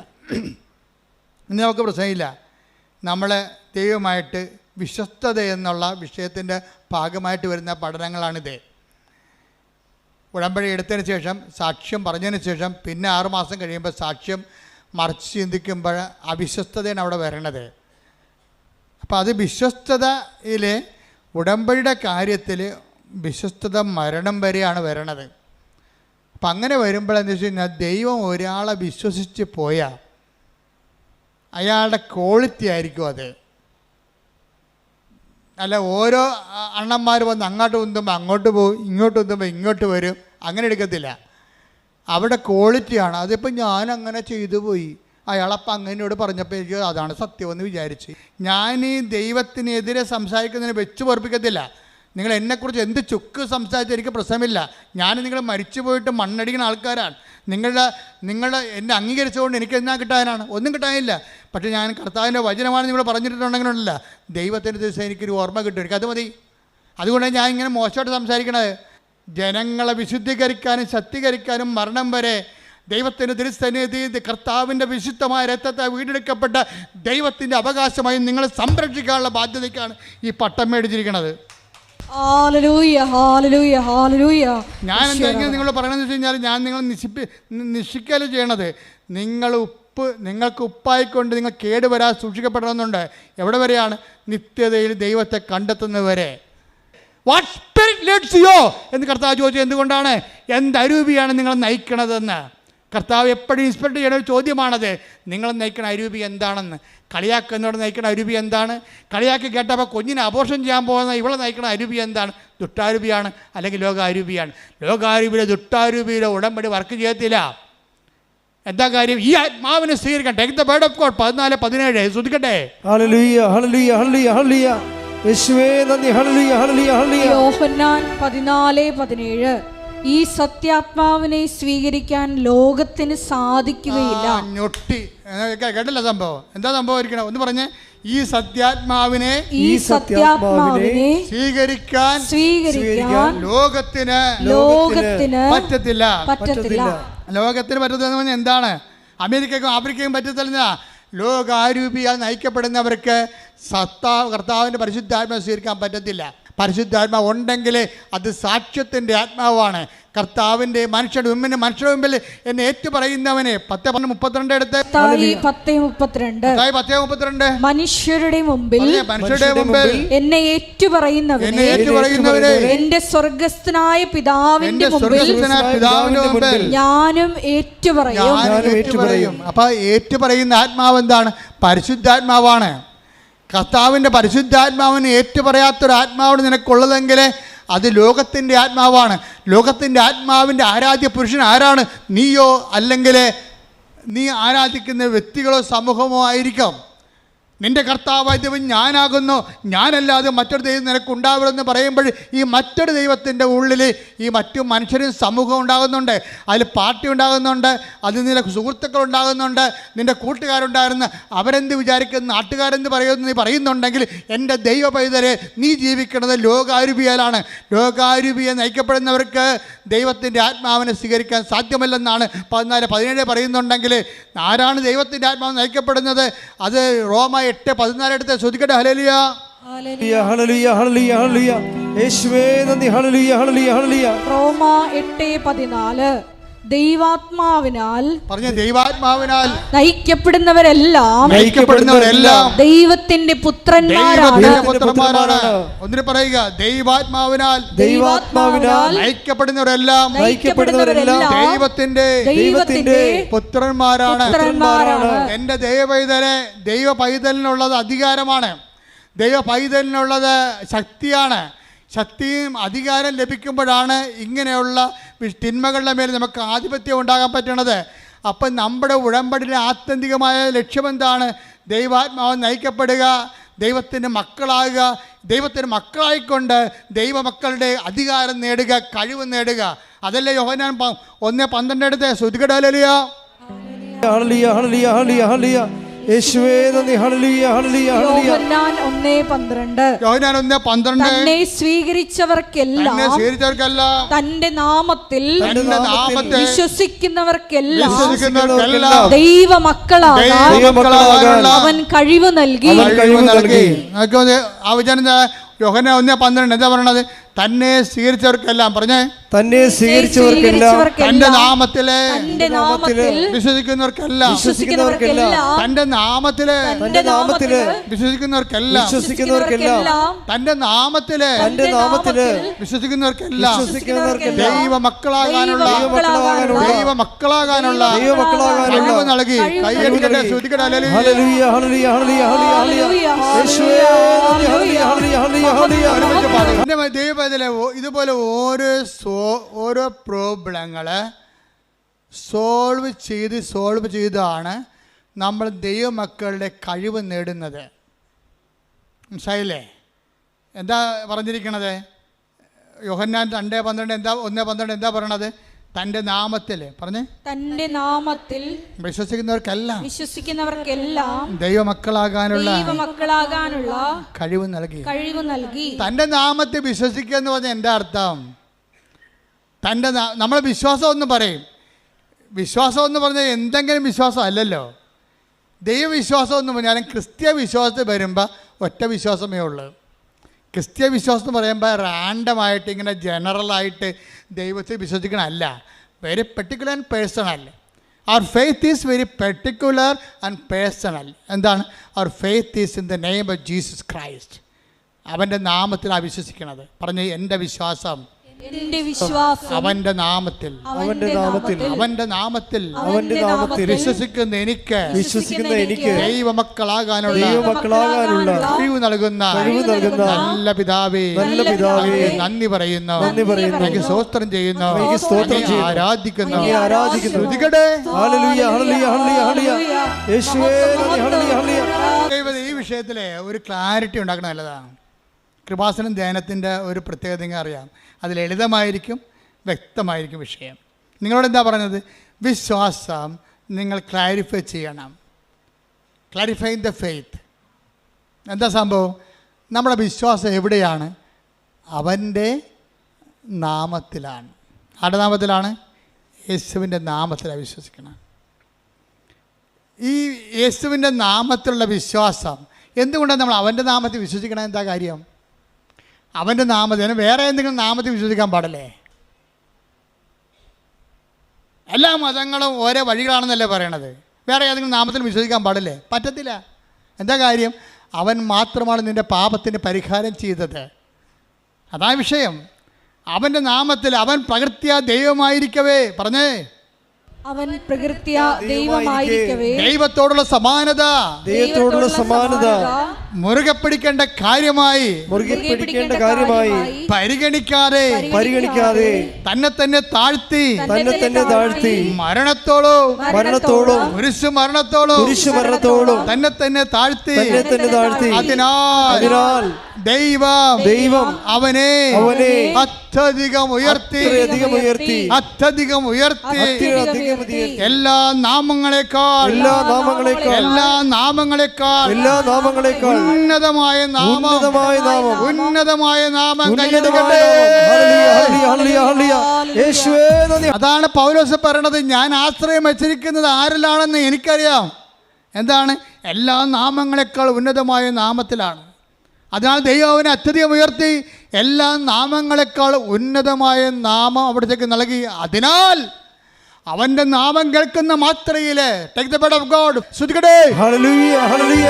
നമ്മൾ ദൈവമായിട്ട് വിശ്വസ്തത എന്നുള്ള വിഷയത്തിൻ്റെ ഭാഗമായിട്ട് വരുന്ന പഠനങ്ങളാണിത്. ഉടമ്പടി എടുത്തതിന് ശേഷം സാക്ഷ്യം പറഞ്ഞതിന് ശേഷം പിന്നെ 6 മാസം കഴിയുമ്പോൾ സാക്ഷ്യം മറിച്ച് ചിന്തിക്കുമ്പോൾ അവിശ്വസ്തതയാണ് അവിടെ വരണത്. അപ്പോൾ അത് വിശ്വസ്തതയിൽ ഉടമ്പടിയുടെ കാര്യത്തിൽ വിശ്വസ്തത മരണം വരെയാണ് വരണത്. അപ്പം അങ്ങനെ വരുമ്പോൾ എന്താ വെച്ച് കഴിഞ്ഞാൽ ദൈവം ഒരാളെ വിശ്വസിച്ച് പോയാൽ അയാളുടെ ക്വാളിറ്റി ആയിരിക്കും അത്. അല്ല ഓരോ അണ്ണന്മാർ വന്ന് അങ്ങോട്ട് ഉന്തുമ്പോൾ അങ്ങോട്ട് പോകും, ഇങ്ങോട്ട് ഉന്തുമ്പോൾ ഇങ്ങോട്ട് വരും, അങ്ങനെ എടുക്കത്തില്ല. അവിടെ ക്വാളിറ്റിയാണ്. അതിപ്പോൾ ഞാൻ അങ്ങനെ ചെയ്തു പോയി, അയാളപ്പം അങ്ങനെയോട് പറഞ്ഞപ്പോൾ എനിക്ക് അതാണ് സത്യമെന്ന് വിചാരിച്ച് ഞാൻ ഈ ദൈവത്തിനെതിരെ സംസാരിക്കുന്നതിന് വെച്ച് പൊറപ്പിക്കത്തില്ല. നിങ്ങൾ എന്നെക്കുറിച്ച് എന്ത് ചുക്ക് സംസാരിച്ചാൽ എനിക്ക് പ്രശ്നമില്ല. ഞാൻ നിങ്ങൾ മരിച്ചു പോയിട്ട് മണ്ണടിക്കുന്ന ആൾക്കാരാണ്. നിങ്ങളുടെ എന്നെ അംഗീകരിച്ചുകൊണ്ട് എനിക്ക് എന്നാ കിട്ടാനാണ്? ഒന്നും കിട്ടാനില്ല. പക്ഷേ ഞാൻ കർത്താവിൻ്റെ വചനമാണ് നിങ്ങൾ പറഞ്ഞിട്ടുണ്ടെങ്കിലല്ല ദൈവത്തിൻ്റെ ദിവസം എനിക്കൊരു ഓർമ്മ കിട്ടും, എനിക്കത് മതി. അതുകൊണ്ടാണ് ഞാൻ ഇങ്ങനെ മോശമായിട്ട് സംസാരിക്കണത്. ജനങ്ങളെ വിശുദ്ധീകരിക്കാനും ശക്തീകരിക്കാനും മരണം വരെ ദൈവത്തിൻ്റെ തിരുസന്നിധി കർത്താവിൻ്റെ വിശുദ്ധമായ രക്തത്തെ വീണ്ടെടുക്കപ്പെട്ട ദൈവത്തിൻ്റെ അവകാശമായി നിങ്ങളെ സംരക്ഷിക്കാനുള്ള ബാധ്യതയ്ക്കാണ് ഈ പട്ടം മേടിച്ചിരിക്കുന്നത്. ഞാൻ എന്തെങ്കിലും നിങ്ങൾ പറയണമെന്ന് വെച്ച് കഴിഞ്ഞാൽ ഞാൻ നിങ്ങൾ നിശ്ചയിക്കല് ചെയ്യണത് നിങ്ങൾക്ക് ഉപ്പായിക്കൊണ്ട് നിങ്ങൾ കേടുവരാൻ സൂക്ഷിക്കപ്പെടണമെന്നുണ്ട്. എവിടെ വരെയാണ്? നിത്യതയിൽ ദൈവത്തെ കണ്ടെത്തുന്നവരെ. വാട്ട് സ്പിരിറ്റ് ലീഡ്സ് യു എന്ന് കർത്താവ് ചോദിച്ചത് എന്തുകൊണ്ടാണ്? എന്തരൂപിയാണ് നിങ്ങൾ നയിക്കണതെന്ന് കർത്താവ് എപ്പോഴും ഇൻസ്പെക്ട് ചെയ്യുന്ന ഒരു ചോദ്യമാണത്. നിങ്ങൾ നയിക്കണ അരൂപി എന്താണെന്ന്. കളിയാക്കുന്നവരെ നയിക്കണ അരൂപി എന്താണ്? കളിയാക്കി കേട്ടപ്പോൾ കുഞ്ഞിനെ അബോർഷൻ ചെയ്യാൻ പോകുന്ന ഇവളെ നയിക്കണ അരൂപി എന്താണ്? ദുഷ്ടാരൂപിയാണ് അല്ലെങ്കിൽ ലോകാരൂപിയാണ്. ലോകാരൂപിയിലെ ദുഷ്ടാരൂപിയിലെ ഉടമ്പടി വർക്ക് ചെയ്യത്തില്ല. എന്താ കാര്യം? ഈ ആത്മാവിനെ സ്വീകരിക്കാൻ take the word of God 14:17 ശ്രദ്ധിക്കട്ടെ. ഹല്ലേലൂയ ഹല്ലേലൂയ ഹല്ലേലൂയ ഹല്ലേലൂയ യേശുവേ നന്ദി. ഹല്ലേലൂയ ഹല്ലേലൂയ ഹല്ലേലൂയ. യോഹന്നാൻ 14:17 ഈ സത്യാത്മാവിനെ സ്വീകരിക്കാൻ ലോകത്തിന് സാധിക്കുകയില്ല. ഞൊട്ടി കേട്ടില്ല സംഭവം. എന്താ സംഭവം ഇരിക്കണം ഒന്ന് പറഞ്ഞേ. ഈ സത്യാത്മാവിനെ സ്വീകരിക്കാൻ ലോകത്തിന് പറ്റത്തില്ല. ലോകത്തിന് പറ്റത്തില്ലെന്ന് പറഞ്ഞാൽ എന്താണ്? അമേരിക്കയ്ക്കും ആഫ്രിക്കയ്ക്കും പറ്റത്തില്ല. ലോകാരൂപിയാൽ നയിക്കപ്പെടുന്നവർക്ക് കർത്താവിൻ്റെ പരിശുദ്ധാത്മാവ് സ്വീകരിക്കാൻ പറ്റത്തില്ല. പരിശുദ്ധാത്മാവ് ഉണ്ടെങ്കിൽ അത് സാക്ഷ്യത്തിൻ്റെ ആത്മാവാണ്. കർത്താവിൻ്റെ മനുഷ്യരുടെ മുമ്പിൽ എന്നെ ഏറ്റുപറയുന്നവനെ 10:32 എടുത്ത് 10:32 മനുഷ്യരുടെ മുമ്പിൽ എന്നെ ഏറ്റുപറയുന്നവരെ എന്റെ സ്വർഗ്ഗസ്ഥനായ പിതാവിന്റെ മുമ്പിൽ ഞാനും ഏറ്റുപറയും. അപ്പൊ ഏറ്റുപറയുന്ന ആത്മാവ് എന്താണ്? പരിശുദ്ധാത്മാവാണ്. കർത്താവിൻ്റെ പരിശുദ്ധാത്മാവിന് ഏറ്റുപറയാത്തൊരു ആത്മാവാണ് നിനക്കുള്ളതെങ്കിൽ അത് ലോകത്തിൻ്റെ ആത്മാവാണ്. ലോകത്തിൻ്റെ ആത്മാവിൻ്റെ ആരാധ്യ പുരുഷൻ ആരാണ്? നീയോ അല്ലെങ്കിൽ നീ ആരാധിക്കുന്ന വ്യക്തികളോ സമൂഹമോ ആയിരിക്കും. നിന്റെ കർത്താവായ ദൈവം ഞാനാകുന്നു, ഞാനല്ലാതെ മറ്റൊരു ദൈവം നിനക്ക് ഉണ്ടാവരുതെന്ന് പറയുമ്പോൾ ഈ മറ്റൊരു ദൈവത്തിൻ്റെ ഉള്ളിൽ ഈ മറ്റു മനുഷ്യരും സമൂഹം ഉണ്ടാകുന്നുണ്ട്, അതിൽ പാർട്ടി ഉണ്ടാകുന്നുണ്ട്, അതിൽ നിന്റെ സുഹൃത്തുക്കൾ ഉണ്ടാകുന്നുണ്ട്, നിന്റെ കൂട്ടുകാരുണ്ടായിരുന്നു. അവരെന്ത് വിചാരിക്കുന്നു, നാട്ടുകാരെന്ത് പറയുന്നു നീ പറയുന്നുണ്ടെങ്കിൽ എൻ്റെ ദൈവ പൈതലെ നീ ജീവിക്കുന്നത് ലോകാരൂപിയാലാണ്. ലോകാരൂപിയെ നയിക്കപ്പെടുന്നവർക്ക് ദൈവത്തിൻ്റെ ആത്മാവിനെ സ്വീകരിക്കാൻ സാധ്യമല്ലെന്നാണ് 14-17 പറയുന്നുണ്ടെങ്കിൽ ആരാണ് ദൈവത്തിൻ്റെ ആത്മാവ് നയിക്കപ്പെടുന്നത്? അത് റോമ 8:14 എടുത്ത് ശ്രദ്ധിക്കട്ടെ. ഹല്ലേലൂയ, ഹല്ലേലൂയ, ഹല്ലേലൂയ, ഹല്ലേലൂയ. യേശുവേ നന്ദി. ഹല്ലേലൂയ, ഹല്ലേലൂയ, ഹല്ലേലൂയ. റോമ 8:14 ദൈവാത്മാവിനാൽ പറഞ്ഞ ദൈവാത്മാവിനാൽ നയിക്കപ്പെടുന്നവരെല്ലാം ദൈവത്തിന്റെ ദൈവത്തിന്റെ പുത്രന്മാരാണ്. ഒന്നിന് പറയുക, ദൈവാത്മാവിനാൽ നയിക്കപ്പെടുന്നവരെല്ലാം ദൈവത്തിന്റെ പുത്രന്മാരാണ്. എൻ്റെ ദൈവപൈതലെ, ദൈവ പൈതലിനുള്ളത് അധികാരമാണ്, ദൈവ പൈതലിനുള്ളത് ശക്തിയാണ്. ശക്തിയും അധികാരം ലഭിക്കുമ്പോഴാണ് ഇങ്ങനെയുള്ള തിന്മകളുടെ മേൽ നമുക്ക് ആധിപത്യം ഉണ്ടാകാൻ പറ്റുന്നത്. അപ്പം നമ്മുടെ ഉടമ്പടിയുടെ ആത്യന്തികമായ ലക്ഷ്യമെന്താണ്? ദൈവാത്മാവ് നയിക്കപ്പെടുക, ദൈവത്തിൻ്റെ മക്കളാകുക, ദൈവത്തിൻ്റെ മക്കളായിക്കൊണ്ട് ദൈവമക്കളുടെ അധികാരം നേടുക, കഴിവ് നേടുക. അതല്ലേ യോഹന്നാൻ 1:12 എടുത്ത് ശ്രുതികട. ഹല്ലേലൂയ, ഹല്ലേലൂയ, ഹല്ലേലൂയ, ഹല്ലേലൂയ. യേശുവേ നന്ദി. ഹല്ലേലൂയ, ഹല്ലേലൂയ, ഹല്ലേലൂയ. യോഹന്നാൻ 1:12 തന്നെ സ്വീകരിച്ചവർക്കെല്ലാം തന്റെ നാമത്തിൽ വിശ്വസിക്കുന്നവർക്കെല്ലാം ദൈവമക്കളാകാൻ അവൻ കഴിവ് നൽകി. ആ വചനം യോഹന്നാൻ 1:12 എന്താ പറയണത്? തന്നെ സ്വീകരിച്ചവർക്കെല്ലാം, പറഞ്ഞേ, തന്നെ സ്വീകരിച്ചവർക്കെല്ലാം തന്റെ നാമത്തില് വിശ്വസിക്കുന്നവർക്കെല്ലാം തന്റെ നാമത്തില് വിശ്വസിക്കുന്നവർക്കെല്ലാം തന്റെ നാമത്തില് വിശ്വസിക്കുന്നവർക്കെല്ലാം ദൈവമക്കളാകാനുള്ള കഴിവ് നൽകി. കൈയടിക്കട്ടെ, ശ്രുതിക്കട്ടെ. ഹല്ലേലൂയ, ഹല്ലേലൂയ, ഹല്ലേലൂയ. യേശുവേ ഹല്ലേലൂയ, ഹല്ലേലൂയ, ഹല്ലേലൂയ. ദൈവപൈതലെ, ഇതുപോലെ ഓരോ പ്രോബ്ലങ്ങൾ സോൾവ് ചെയ്താണ് നമ്മൾ ദൈവമക്കളുടെ കഴിവ് നേടുന്നത്. മനസ്സിലായില്ലേ? എന്താ പറഞ്ഞിരിക്കണത്? യോഹന്നാൻ 2:12 എന്താ പറയണത്? തൻ്റെ നാമത്തിൽ, പറഞ്ഞേ, തൻ്റെ നാമത്തിൽ വിശ്വസിക്കുന്നവർക്കെല്ലാം ദൈവമക്കളാകാനുള്ള കഴിവ് നൽകി. തൻ്റെ നാമത്തിൽ വിശ്വസിക്കുക എന്ന് പറഞ്ഞാൽ എന്താ അർത്ഥം? നമ്മളെ വിശ്വാസം എന്ന് പറയും. വിശ്വാസം എന്ന് പറഞ്ഞാൽ എന്തെങ്കിലും വിശ്വാസം അല്ലല്ലോ. ദൈവവിശ്വാസം എന്ന് പറഞ്ഞാലും ക്രിസ്തീയ വിശ്വാസത്തിൽ വരുമ്പോൾ ഒറ്റ വിശ്വാസമേ ഉള്ളൂ. ക്രിസ്തീയ വിശ്വാസം എന്ന് പറയുമ്പോൾ റാൻഡമായിട്ട് ഇങ്ങനെ ജനറലായിട്ട് ദൈവത്തെ വിശ്വസിക്കണമല്ല. Very particular and personal. Our faith is very particular and personal. എന്താണ്? Our faith is in the name of Jesus Christ. അവൻ്റെ നാമത്തിലാണ് വിശ്വസിക്കുന്നത്. പറഞ്ഞ്, എൻ്റെ വിശ്വാസം അവന്റെ നാമത്തിൽ വിശ്വസിക്കുന്ന എനിക്ക് ദൈവമക്കളാകാനുള്ള കഴിവ് നൽകുന്ന നല്ല പിതാവേ, നന്ദി പറയുന്നു, എനിക്ക് സ്തോത്രം ചെയ്യുന്നു, ആരാധിക്കുന്നു. ഈ വിഷയത്തിലെ ഒരു ക്ലാരിറ്റി ഉണ്ടാക്കണം, നല്ലതാണ്. കൃപാസനം ധ്യാനത്തിൻ്റെ ഒരു പ്രത്യേകത അറിയാം. അത് ലളിതമായിരിക്കും, വ്യക്തമായിരിക്കും വിഷയം. നിങ്ങളോട് എന്താ പറഞ്ഞത്? വിശ്വാസം നിങ്ങൾ ക്ലാരിഫൈ ചെയ്യണം. Clarifying the faith. എന്താ സംഭവം? നമ്മുടെ വിശ്വാസം എവിടെയാണ്? അവൻ്റെ നാമത്തിലാണ്. ആരുടെ നാമത്തിലാണ്? യേശുവിൻ്റെ നാമത്തിലാണ് വിശ്വസിക്കണം. ഈ യേശുവിൻ്റെ നാമത്തിലുള്ള വിശ്വാസം എന്തുകൊണ്ടാണ് നമ്മൾ അവൻ്റെ നാമത്തിൽ വിശ്വസിക്കണം? എന്താ കാര്യം? അവൻ്റെ നാമത്തിന് വേറെ എന്തെങ്കിലും നാമത്തിൽ വിശ്വസിക്കാൻ പാടില്ലേ? എല്ലാ മതങ്ങളും ഓരോ വഴികളാണെന്നല്ലേ പറയണത്. വേറെ ഏതെങ്കിലും നാമത്തിൽ വിശ്വസിക്കാൻ പാടില്ലേ? പറ്റത്തില്ല. എന്താ കാര്യം? അവൻ മാത്രമാണ് നിൻ്റെ പാപത്തിന് പരിഹാരം ചെയ്തത്. അതാ വിഷയം. അവൻ്റെ നാമത്തിൽ അവൻ പ്രകൃത്യ ദൈവമായിരിക്കവേ, പറഞ്ഞേ, അവൻ പ്രകൃത്യ ദൈവമായിരിക്കവേ ദൈവത്തോടുള്ള സമാനത മുറുകെ പിടിക്കേണ്ട കാര്യമായി പരിഗണിക്കാതെ തന്നെ താഴ്ത്തി മരണത്തോളം കുരിശു മരണത്തോളം തന്നെ താഴ്ത്തി. അതിനാൽ ദൈവം അവനെ അത്യധികം ഉയർത്തി എല്ലാ നാമങ്ങളെക്കാൾ ഉന്നതമായ നാമം കൈയെടുക്കട്ടെ. അതാണ് പൗലോസ് പറയണത്, ഞാൻ ആശ്രയം വച്ചിരിക്കുന്നത് ആരിലാണെന്ന് എനിക്കറിയാം. എന്താണ്? എല്ലാ നാമങ്ങളെക്കാൾ ഉന്നതമായ നാമത്തിലാണ്. അതിനാൽ ദൈവം അവനെ അത്യധികം ഉയർത്തി എല്ലാ നാമങ്ങളെക്കാൾ ഉന്നതമായ നാമം അവിടത്തേക്ക് നൽകി. അതിനാൽ അവന്റെ നാമം കേൾക്കുന്ന മാത്രയില് take the bed of God സ്തുതിക്കട്ടെ. ഹല്ലേലൂയ ഹല്ലേലൂയ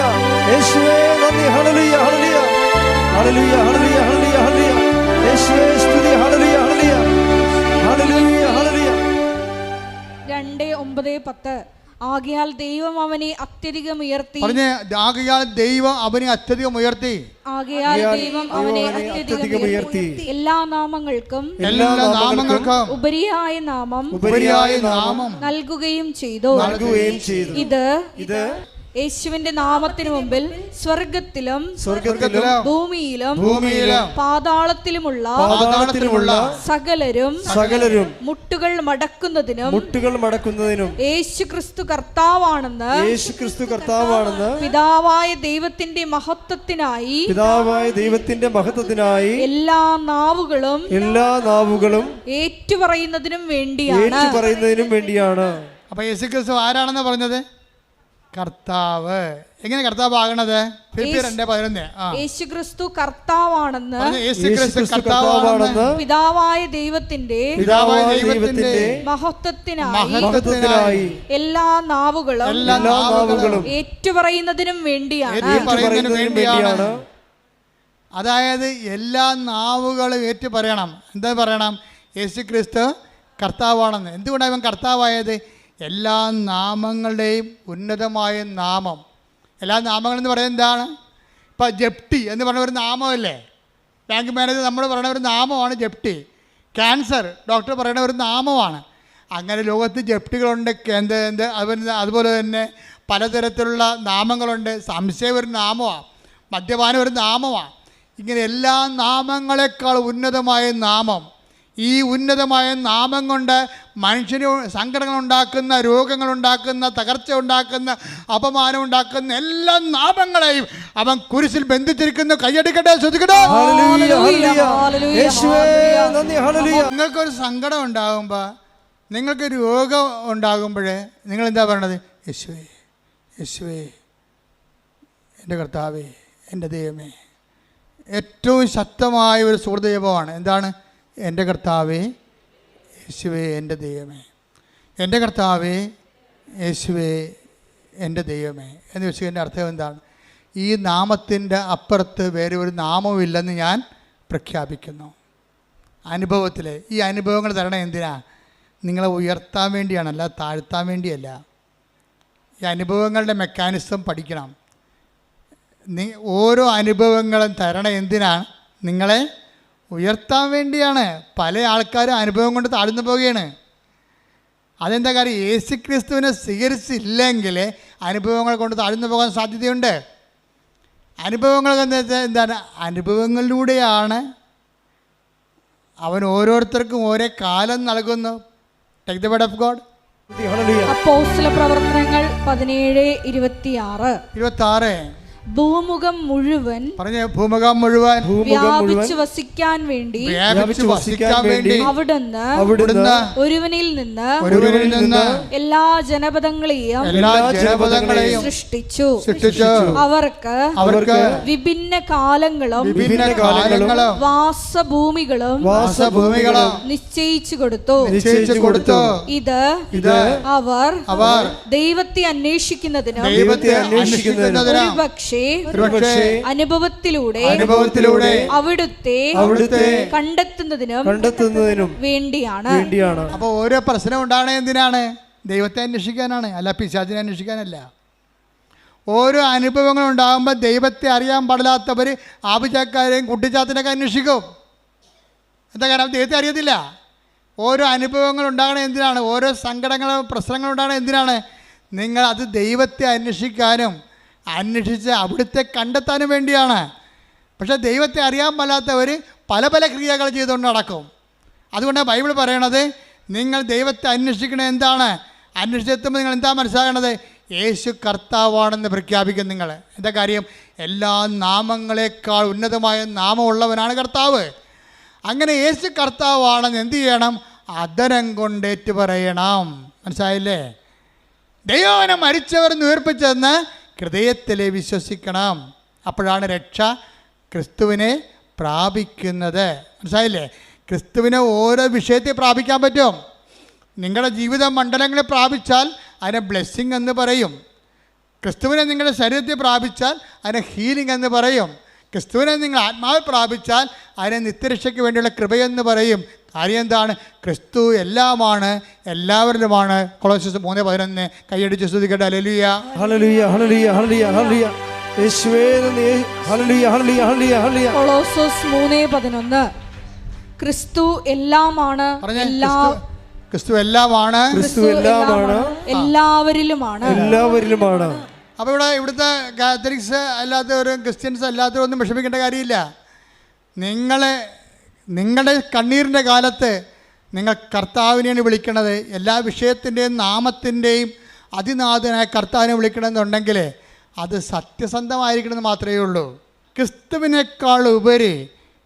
യേശുവേ നന്ദി. ഹല്ലേലൂയ ഹല്ലേലൂയ ഹല്ലേലൂയ ഹല്ലേലൂയ ഹല്ലേലൂയ യേശുവേ സ്തുതി. ഹല്ലേലൂയ ഹല്ലേലൂയ ഹല്ലേലൂയ ഹല്ലേലൂയ. 2:9-10 ആകയാൽ ദൈവം അവനെ അത്യധികം ഉയർത്തി. പറഞ്ഞേ, ആകയാൽ ദൈവം അവനെ അത്യധികം ഉയർത്തി. ആകയാൽ ദൈവം അവനെ അത്യധികം ഉയർത്തി എല്ലാ നാമങ്ങൾക്കും ഉപരിയായ നാമം നൽകുകയും ചെയ്തു. ഇത് യേശുവിന്റെ നാമത്തിനു മുമ്പിൽ സ്വർഗത്തിലും ഭൂമിയിലും പാതാളത്തിലുമുള്ള സകലരും മുട്ടുകൾ മടക്കുന്നതിനും യേശു ക്രിസ്തു കർത്താവാണെന്ന് പിതാവായ ദൈവത്തിന്റെ മഹത്വത്തിനായി എല്ലാ നാവുകളും ഏറ്റുപറയുന്നതിനും വേണ്ടിയാണ്. അപ്പൊ യേശു ക്രിസ്തു ആരാണെന്ന് പറഞ്ഞത്? കർത്താവ്. എങ്ങനെ കർത്താവ് ആകണത്? യേശുക്രിസ്തു കർത്താവാണെന്ന് പിതാവായ ദൈവത്തിന്റെ മഹത്വത്തിനായി എല്ലാ നാവുകളും ഏറ്റുപറയുന്നതിനും വേണ്ടിയാണ്. അതായത് എല്ലാ നാവുകളും ഏറ്റു പറയണം. എന്താ പറയണം? യേശുക്രിസ്തു കർത്താവാണെന്ന്. എന്തുകൊണ്ടാണ് ഇവൻ കർത്താവായത്? എല്ലാ നാമങ്ങളുടെയും ഉന്നതമായ നാമം. എല്ലാ നാമങ്ങളെന്ന് പറയുന്നത് എന്താണ്? ഇപ്പം ജപ്തി എന്ന് പറഞ്ഞ ഒരു നാമമല്ലേ? ബാങ്ക് മാനേജർ നമ്മൾ പറയുന്ന ഒരു നാമമാണ് ജപ്തി. ക്യാൻസർ ഡോക്ടർ പറയുന്ന ഒരു നാമമാണ്. അങ്ങനെ ലോകത്ത് ജപ്തികളുണ്ട്. അതുപോലെ തന്നെ പലതരത്തിലുള്ള നാമങ്ങളുണ്ട്. സംശയം ഒരു നാമമാണ്, മദ്യപാനം ഒരു നാമമാണ്. ഇങ്ങനെ എല്ലാ നാമങ്ങളെക്കാൾ ഉന്നതമായ നാമം. ഈ ഉന്നതമായ നാമം കൊണ്ട് മനുഷ്യന് സങ്കടങ്ങളുണ്ടാക്കുന്ന, രോഗങ്ങളുണ്ടാക്കുന്ന, തകർച്ച ഉണ്ടാക്കുന്ന, അപമാനം ഉണ്ടാക്കുന്ന എല്ലാ നാമങ്ങളെയും അവൻ കുരിശിൽ ബന്ധിച്ചിരിക്കുന്നു. കൈയടിക്കട്ടെ, ശ്രദ്ധിക്കട്ടെ. നിങ്ങൾക്കൊരു സങ്കടം ഉണ്ടാകുമ്പോൾ, നിങ്ങൾക്ക് രോഗം ഉണ്ടാകുമ്പോൾ നിങ്ങൾ എന്താ പറയണത്? യേശുവേ, യേശുവേ, എൻ്റെ കർത്താവേ, എൻ്റെ ദൈവമേ. ഏറ്റവും ശക്തമായ ഒരു സുഹൃദൈവമാണ്. എന്താണ്? എൻ്റെ കർത്താവേ, യേശുവേ, എൻ്റെ ദൈവമേ. എൻ്റെ കർത്താവേ, യേശുവേ, എൻ്റെ ദൈവമേ എന്ന് വെച്ചതിൻ്റെ അർത്ഥം എന്താണ്? ഈ നാമത്തിൻ്റെ അപ്പുറത്ത് വേറെ ഒരു നാമവുമില്ലെന്ന് ഞാൻ പ്രഖ്യാപിക്കുന്നു. അനുഭവത്തിൽ ഈ അനുഭവങ്ങൾ തരണം. എന്തിനാ? നിങ്ങളെ ഉയർത്താൻ വേണ്ടിയാണ്, അല്ല താഴ്ത്താൻ വേണ്ടിയല്ല. ഈ അനുഭവങ്ങളുടെ മെക്കാനിസം പഠിക്കണം. ഓരോ അനുഭവങ്ങളും തരണം. എന്തിനാണ്? നിങ്ങളെ ഉയർത്താൻ വേണ്ടിയാണ്. പല ആൾക്കാരും അനുഭവം കൊണ്ട് താഴ്ന്നു പോവുകയാണ്. അതെന്താ കാര്യം? യേശു ക്രിസ്തുവിനെ സ്വീകരിച്ചില്ലെങ്കിൽ അനുഭവങ്ങൾ കൊണ്ട് താഴ്ന്നു പോകാൻ സാധ്യതയുണ്ട്. അനുഭവങ്ങൾ എന്താണ്? അനുഭവങ്ങളിലൂടെയാണ് അവൻ ഓരോരുത്തർക്കും ഓരോ കാലം നൽകുന്നു. Take the word of God. അപ്പോസ്തലപ്രവർത്തനങ്ങൾ 17:26 ഭൂമുഖം മുഴുവൻ വ്യാപിച്ചു വസിക്കാൻ വേണ്ടി അവിടുന്ന് ഒരുവനിൽ നിന്ന് എല്ലാ ജനപദങ്ങളെയും സൃഷ്ടിച്ചു. അവർക്ക് വിഭിന്ന കാലങ്ങളും വാസഭൂമികളും നിശ്ചയിച്ചു കൊടുത്തു. ഇത് അവർ ദൈവത്തെ അന്വേഷിക്കുന്നതിനും ഒരുപക്ഷേ അനുഭവത്തിലൂടെ അവിടുത്തെ കണ്ടെത്തുന്നതിനും വേണ്ടിയാണ്. അപ്പോൾ ഓരോ പ്രശ്നം ഉണ്ടാകണേ എന്തിനാണ്? ദൈവത്തെ അന്വേഷിക്കാനാണ്, അല്ല പിശാചിനെ അന്വേഷിക്കാനല്ല. ഓരോ അനുഭവങ്ങൾ ഉണ്ടാകുമ്പോൾ ദൈവത്തെ അറിയാൻ പാടില്ലാത്തവർ ആഭിചാക്കാരെയും കുട്ടിച്ചാത്തിനൊക്കെ അന്വേഷിക്കും. എന്താ കാരണം? ദൈവത്തെ അറിയത്തില്ല. ഓരോ അനുഭവങ്ങൾ ഉണ്ടാകണത് എന്തിനാണ്? ഓരോ സങ്കടങ്ങളും പ്രശ്നങ്ങളും ഉണ്ടാകണത് എന്തിനാണ്? നിങ്ങൾ അത് ദൈവത്തെ അന്വേഷിക്കാനും അന്വേഷിച്ച് അവിടുത്തെ കണ്ടെത്താനും വേണ്ടിയാണ്. പക്ഷേ ദൈവത്തെ അറിയാൻ പാടില്ലാത്തവർ പല പല ക്രിയകൾ ചെയ്തുകൊണ്ട് നടക്കും. അതുകൊണ്ടാണ് ബൈബിൾ പറയണത്, നിങ്ങൾ ദൈവത്തെ അന്വേഷിക്കണത് എന്താണ്? അന്വേഷിച്ചെത്തുമ്പോൾ നിങ്ങൾ എന്താ മനസ്സിലാകണത്? യേശു കർത്താവാണെന്ന് പ്രഖ്യാപിക്കും നിങ്ങൾ. എന്താ കാര്യം? എല്ലാ നാമങ്ങളെക്കാൾ ഉന്നതമായ നാമമുള്ളവനാണ് കർത്താവ്. അങ്ങനെ യേശു കർത്താവാണെന്ന് എന്ത് ചെയ്യണം? അധരം കൊണ്ടേറ്റ് പറയണം. മനസ്സിലായില്ലേ? ദൈവനെ മരിച്ചവർ ഉയർപ്പിച്ചെന്ന് ഹൃദയത്തിൽ വിശ്വസിക്കണം. അപ്പോഴാണ് രക്ഷ ക്രിസ്തുവിനെ പ്രാപിക്കുന്നത്. മനസ്സിലായില്ലേ? ക്രിസ്തുവിനെ ഓരോ വിഷയത്തിൽ പ്രാപിക്കാൻ പറ്റും. നിങ്ങളുടെ ജീവിത മണ്ഡലങ്ങളെ പ്രാപിച്ചാൽ അതിനെ ബ്ലെസ്സിങ് എന്ന് പറയും. ക്രിസ്തുവിനെ നിങ്ങളുടെ ശരീരത്തിൽ പ്രാപിച്ചാൽ അതിനെ ഹീലിംഗ് എന്ന് പറയും. ക്രിസ്തുവിനെ നിങ്ങൾ ആത്മാവിൽ പ്രാപിച്ചാൽ അതിനെ നിത്യരക്ഷയ്ക്ക് വേണ്ടിയുള്ള കൃപയെന്ന് പറയും. കാര്യം എന്താണ്? ക്രിസ്തു എല്ലാമാണ്, എല്ലാവരിലുമാണ്. കൊളോസ്യസ് 3:11 കൈയടിച്ച് സ്തുതിക്കട്ടെ. ഹല്ലേലൂയ, ഹല്ലേലൂയ, ഹല്ലേലൂയ, ഹല്ലേലൂയ, ഹല്ലേലൂയ. യേശുവേ നന്ദി. ഹല്ലേലൂയ, ഹല്ലേലൂയ, ഹല്ലേലൂയ, ഹല്ലേലൂയ. കൊളോസ്യോസ് 3:11 ക്രിസ്തു എല്ലാമാണ്, ക്രിസ്തു എല്ലാമാണ്, ക്രിസ്തു എല്ലാമാണ്, എല്ലാവരിലുമാണ്, എല്ലാവരിലുമാണ്. അപ്പോൾ ഇവിടുത്തെ കാത്തലിക്സ് അല്ലാത്തവരും ക്രിസ്ത്യൻസ് അല്ലാത്തവരും ഒന്നും വിഷമിക്കേണ്ട കാര്യമില്ല. നിങ്ങളുടെ കണ്ണീരിൻ്റെ കാലത്ത് നിങ്ങൾ കർത്താവിനെയാണ് വിളിക്കണത്. എല്ലാ വിഷയത്തിൻ്റെയും നാമത്തിൻ്റെയും അതിനാഥനായ കർത്താവിനെ വിളിക്കണമെന്നുണ്ടെങ്കിൽ അത് സത്യസന്ധമായിരിക്കണമെന്ന് മാത്രമേ ഉള്ളൂ. ക്രിസ്തുവിനേക്കാൾ ഉപരി,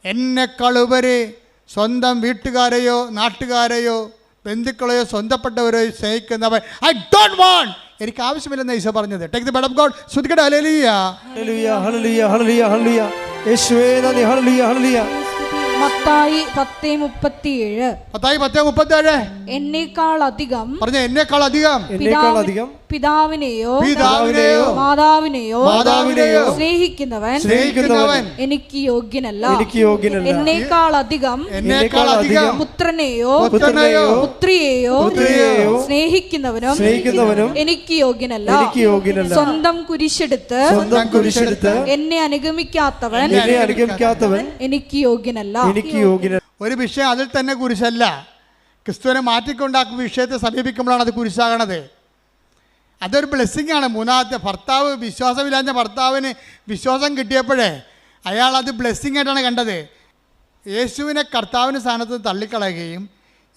എന്നെക്കാൾ ഉപരി സ്വന്തം വീട്ടുകാരെയോ നാട്ടുകാരെയോ ബന്ധുക്കളെയോ സ്വന്തപ്പെട്ടവരെയോ സ്നേഹിക്കുന്നവൻ ഐ ഡോണ്ട് വാണ്ട്, എനിക്ക് ആവശ്യമില്ലെന്ന് ഈശോ പറഞ്ഞത്. Take the blood of God. സ്തുതിക്കട്ടെ. ഹല്ലേലൂയ, ഹല്ലേലൂയ, ഹല്ലേലൂയ, ഹല്ലേലൂയ, ഹല്ലേലൂയ. യേശുവേ നന്ദി. ഹല്ലേലൂയ, ഹല്ലേലൂയ. മത്തായി 10:37 എന്നേക്കാൾ അധികം, പറഞ്ഞ എന്നേക്കാൾ അധികം, പിതാവിനെയോ മാതാവിനെയോ സ്നേഹിക്കുന്നവൻ എനിക്ക് യോഗ്യനല്ല. എന്നേക്കാൾ അധികം പുത്രനെയോ പുത്രിയെയോ സ്നേഹിക്കുന്നവനും എനിക്ക് യോഗ്യനല്ല. സ്വന്തം കുരിശെടുത്ത് എന്നെ അനുഗമിക്കാത്തവൻ എനിക്ക് യോഗ്യനല്ല. ഒരു വിഷയം അതിൽ തന്നെ കുരിശല്ല. ക്രിസ്തുവിനെ മാറ്റിക്കൊണ്ടാക്കുന്ന വിഷയത്തെ സമീപിക്കുമ്പോഴാണ് അത് കുരിശാകണത്. അതൊരു ബ്ലെസ്സിങ് ആണ്. മൂന്നാമത്തെ ഭർത്താവ്, വിശ്വാസമില്ലാത്ത ഭർത്താവിന് വിശ്വാസം കിട്ടിയപ്പോഴേ അയാൾ അത് ബ്ലെസ്സിങ് ആയിട്ടാണ് കണ്ടത്. യേശുവിനെ കർത്താവിൻ്റെ സ്ഥാനത്ത് തള്ളിക്കളയുകയും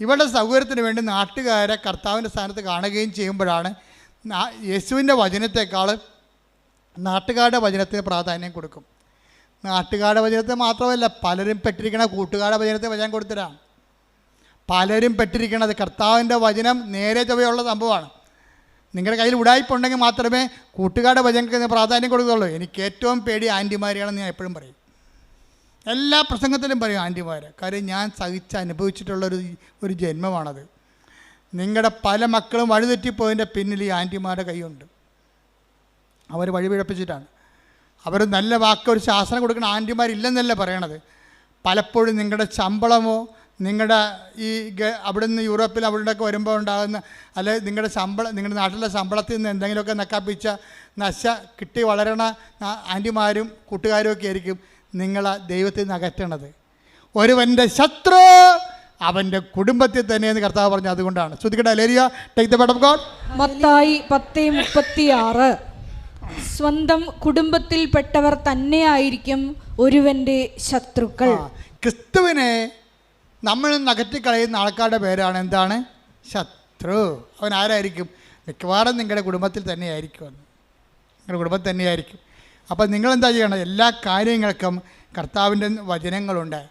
ഇവരുടെ സൗകര്യത്തിന് വേണ്ടി നാട്ടുകാരെ കർത്താവിൻ്റെ സ്ഥാനത്ത് കാണുകയും ചെയ്യുമ്പോഴാണ് യേശുവിൻ്റെ വചനത്തെക്കാൾ നാട്ടുകാരുടെ വചനത്തിന് പ്രാധാന്യം കൊടുക്കും. നാട്ടുകാരുടെ വചനത്തെ മാത്രമല്ല, പലരും പെട്ടിരിക്കണ കൂട്ടുകാരുടെ വചനത്തെ വചനം കൊടുത്തിട്ടാണ്. പലരും പെട്ടിരിക്കണത് കർത്താവിൻ്റെ വചനം നേരെ ചൊവ്വയുള്ള സംഭവമാണ്. നിങ്ങളുടെ കയ്യിൽ ഉടായ്പുണ്ടെങ്കിൽ മാത്രമേ കൂട്ടുകാരുടെ വചനത്തിന് പ്രാധാന്യം കൊടുക്കുകയുള്ളൂ. എനിക്ക് ഏറ്റവും പേടി ആൻറ്റിമാരെയാണെന്ന് ഞാൻ എപ്പോഴും പറയും. എല്ലാ പ്രസംഗത്തിലും പറയും ആൻറ്റിമാരെ. കാര്യം ഞാൻ അനുഭവിച്ചിട്ടുള്ളൊരു ജന്മമാണത്. നിങ്ങളുടെ പല മക്കളും വഴിതെറ്റിപ്പോയതിൻ്റെ പിന്നിൽ ഈ ആൻറ്റിമാരുടെ കൈയുണ്ട്. അവർ വഴിപിഴപ്പിച്ചിട്ടാണ്. അവർ നല്ല വാക്ക് ഒരു ശാസനം കൊടുക്കുന്ന ആൻറ്റിമാരില്ലെന്നല്ല പറയണത്. പലപ്പോഴും നിങ്ങളുടെ ശമ്പളമോ നിങ്ങളുടെ ഈ അവിടെ നിന്ന് യൂറോപ്പിൽ അവിടെയൊക്കെ വരുമ്പോൾ ഉണ്ടാകുന്ന അല്ലെങ്കിൽ നിങ്ങളുടെ നാട്ടിലെ ശമ്പളത്തിൽ നിന്ന് എന്തെങ്കിലുമൊക്കെ നക്കാപ്പിച്ച കിട്ടി വളരണ ആൻറ്റിമാരും കൂട്ടുകാരും ഒക്കെ ആയിരിക്കും നിങ്ങളെ ദൈവത്തിൽ നിന്ന് അകറ്റണത്. ഒരുവൻ്റെ ശത്രു അവൻ്റെ കുടുംബത്തിൽ തന്നെയെന്ന് കർത്താവ് പറഞ്ഞു. അതുകൊണ്ടാണ്. ശ്രുതിക്കട്ടെ. ഹല്ലേലൂയ. Take the blood of God. മത്തായി 10:36 സ്വന്തം കുടുംബത്തിൽപ്പെട്ടവർ തന്നെയായിരിക്കും ഒരുവൻ്റെ ശത്രുക്കൾ. ക്രിസ്തുവിനെ നമ്മൾ നകറ്റിക്കളയുന്ന ആൾക്കാരുടെ പേരാണ് എന്താണ്? ശത്രു. അവൻ ആരായിരിക്കും? മിക്കവാറും നിങ്ങളുടെ കുടുംബത്തിൽ തന്നെയായിരിക്കും. നിങ്ങളുടെ കുടുംബത്തിൽ തന്നെയായിരിക്കും. അപ്പോൾ നിങ്ങളെന്താ ചെയ്യണം? എല്ലാ കാര്യങ്ങൾക്കും കർത്താവിൻ്റെ വചനങ്ങളുണ്ട്.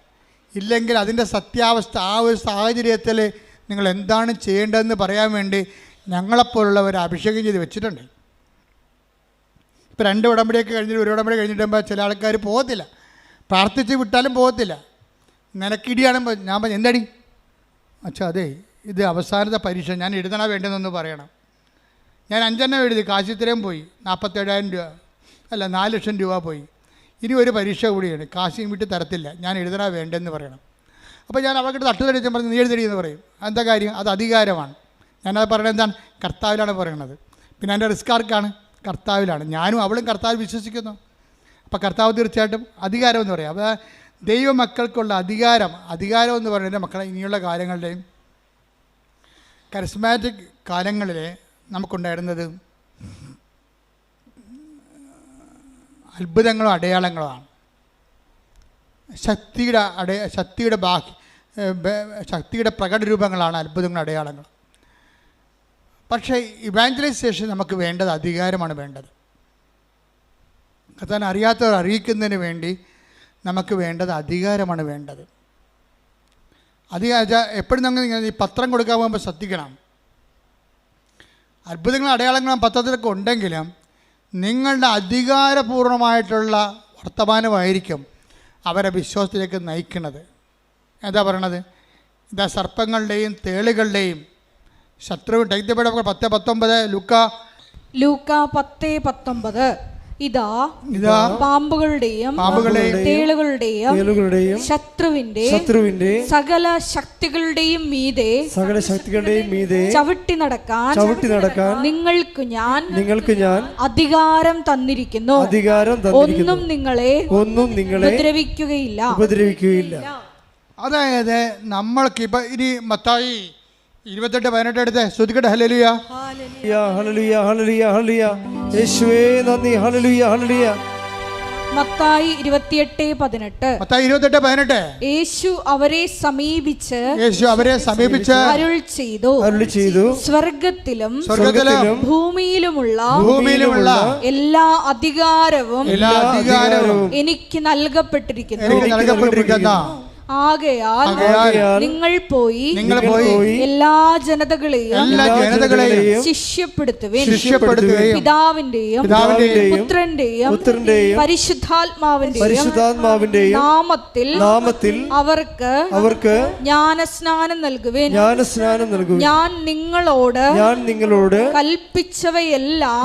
ഇല്ലെങ്കിൽ അതിൻ്റെ സത്യാവസ്ഥ ആ ഒരു സാഹചര്യത്തിൽ നിങ്ങൾ എന്താണ് ചെയ്യേണ്ടതെന്ന് പറയാൻ വേണ്ടി ഞങ്ങളെപ്പോലുള്ളവർ അഭിഷേകം ചെയ്ത് വെച്ചിട്ടുണ്ട്. ഇപ്പോൾ 2 ഉടമ്പടിയൊക്കെ കഴിഞ്ഞിട്ട് 1 ഉടമ്പടി കഴിഞ്ഞിട്ടുമ്പോൾ ചില ആൾക്കാർ പോകത്തില്ല. പ്രാർത്ഥിച്ച് വിട്ടാലും പോകത്തില്ല. നിനക്കിടിയാണെങ്കിൽ ഞാൻ പറഞ്ഞു എന്തടി അച്ഛാ അതെ ഇത് അവസാനത്തെ പരീക്ഷ ഞാൻ എഴുതണ വേണ്ടെന്നൊന്ന് പറയണം. ഞാൻ 5 എണ്ണം എഴുതി, കാശ് ഇത്രയും പോയി, 47,000 രൂപ അല്ല 4 ലക്ഷം രൂപ പോയി. ഇനി ഒരു പരീക്ഷ കൂടിയാണ്, കാശ് വീട്ടിൽ തരത്തില്ല, ഞാൻ എഴുതണ വേണ്ടെന്ന് പറയണം. അപ്പോൾ ഞാൻ അവർക്ക് തട്ടുതടിച്ച് പറഞ്ഞ് നീ എഴുതടി എന്ന് പറയും. എന്താ കാര്യം? അത് അധികാരമാണ്. ഞാനത് പറയണത് എന്താണ്? കർത്താവിലാണ് പറയണത്. പിന്നെ എൻ്റെ റിസ്ക് ആർക്കാണ്? കർത്താവിലാണ്. ഞാനും അവളും കർത്താവിൽ വിശ്വസിക്കുന്നു. അപ്പോൾ കർത്താവ് തീർച്ചയായിട്ടും അധികാരം എന്ന് പറയാം. അപ്പോൾ ദൈവമക്കൾക്കുള്ള അധികാരം എന്ന് പറയുന്നത് മക്കളെ ഇനിയുള്ള കാലങ്ങളുടെയും കരിസ്മാറ്റിക് കാലങ്ങളിൽ നമുക്കുണ്ടായിരുന്നത് അത്ഭുതങ്ങളും അടയാളങ്ങളുമാണ്. ശക്തിയുടെ പ്രകടരൂപങ്ങളാണ് അത്ഭുതങ്ങളും അടയാളങ്ങൾ. പക്ഷേ ഇവാഞ്ചലൈസേഷൻ നമുക്ക് വേണ്ടത് അധികാരമാണ് വേണ്ടത്. കർത്താവിനെ അറിയാത്തവർ അറിയിക്കുന്നതിന് വേണ്ടി നമുക്ക് വേണ്ടത് അധികാരമാണ് വേണ്ടത്. എപ്പോഴും നമ്മൾ ഈ പത്രം കൊടുക്കാൻ പോകുമ്പോൾ ശ്രദ്ധിക്കണം. അത്ഭുതങ്ങളും അടയാളങ്ങളും പത്രത്തിലൊക്കെ ഉണ്ടെങ്കിലും നിങ്ങളുടെ അധികാരപൂർണമായിട്ടുള്ള വർത്തമാനമായിരിക്കും അവരെ വിശ്വാസത്തിലേക്ക് നയിക്കുന്നത്. എന്താ പറയണത്? ഇതാ സർപ്പങ്ങളുടെയും തേളുകളുടെയും ശത്രു 10:19 ലൂക്ക 10:19 ഇതാ പാമ്പുകളുടെയും തേളുകളുടെയും ശത്രുവിന്റെ സകല ശക്തികളുടെയും മീതെ ചവിട്ടി നടക്കാൻ നിങ്ങൾക്ക് ഞാൻ അധികാരം തന്നിരിക്കുന്നു. ഒന്നും നിങ്ങളെ ഉപദ്രവിക്കുകയില്ല. അതായത് നമ്മൾക്ക് ഇപ്പൊ ഇനി മത്തായി 28:18 എടുത്ത് ശ്രുതിക്കട്ടെ. ഹല്ലേലൂയ ഹല്ലേലൂയ ഹല്ലേലൂയ ഹല്ലേലൂയ. യേശുവേ നന്ദി. ഹല്ലേലൂയ ഹല്ലേലൂയ. മത്തായി 28:18 യേശു അവരെ സമീപിച്ച് അരുൾ ചെയ്തു, സ്വർഗത്തിലും ഭൂമിയിലുമുള്ള എല്ലാ അധികാരവും എനിക്ക് നൽകപ്പെട്ടിരിക്കുന്നു. ആകയാൽ നിങ്ങൾ പോയി എല്ലാ ജനതകളെയും ശിഷ്യപ്പെടുത്തുവിൻ. പിതാവിന്റെയും പുത്രന്റെയും പരിശുദ്ധാത്മാവിന്റെയും നാമത്തിൽ അവർക്ക് ജ്ഞാനസ്നാനം നൽകുവിൻ. ഞാൻ നിങ്ങളോട് കൽപ്പിച്ചവയെല്ലാം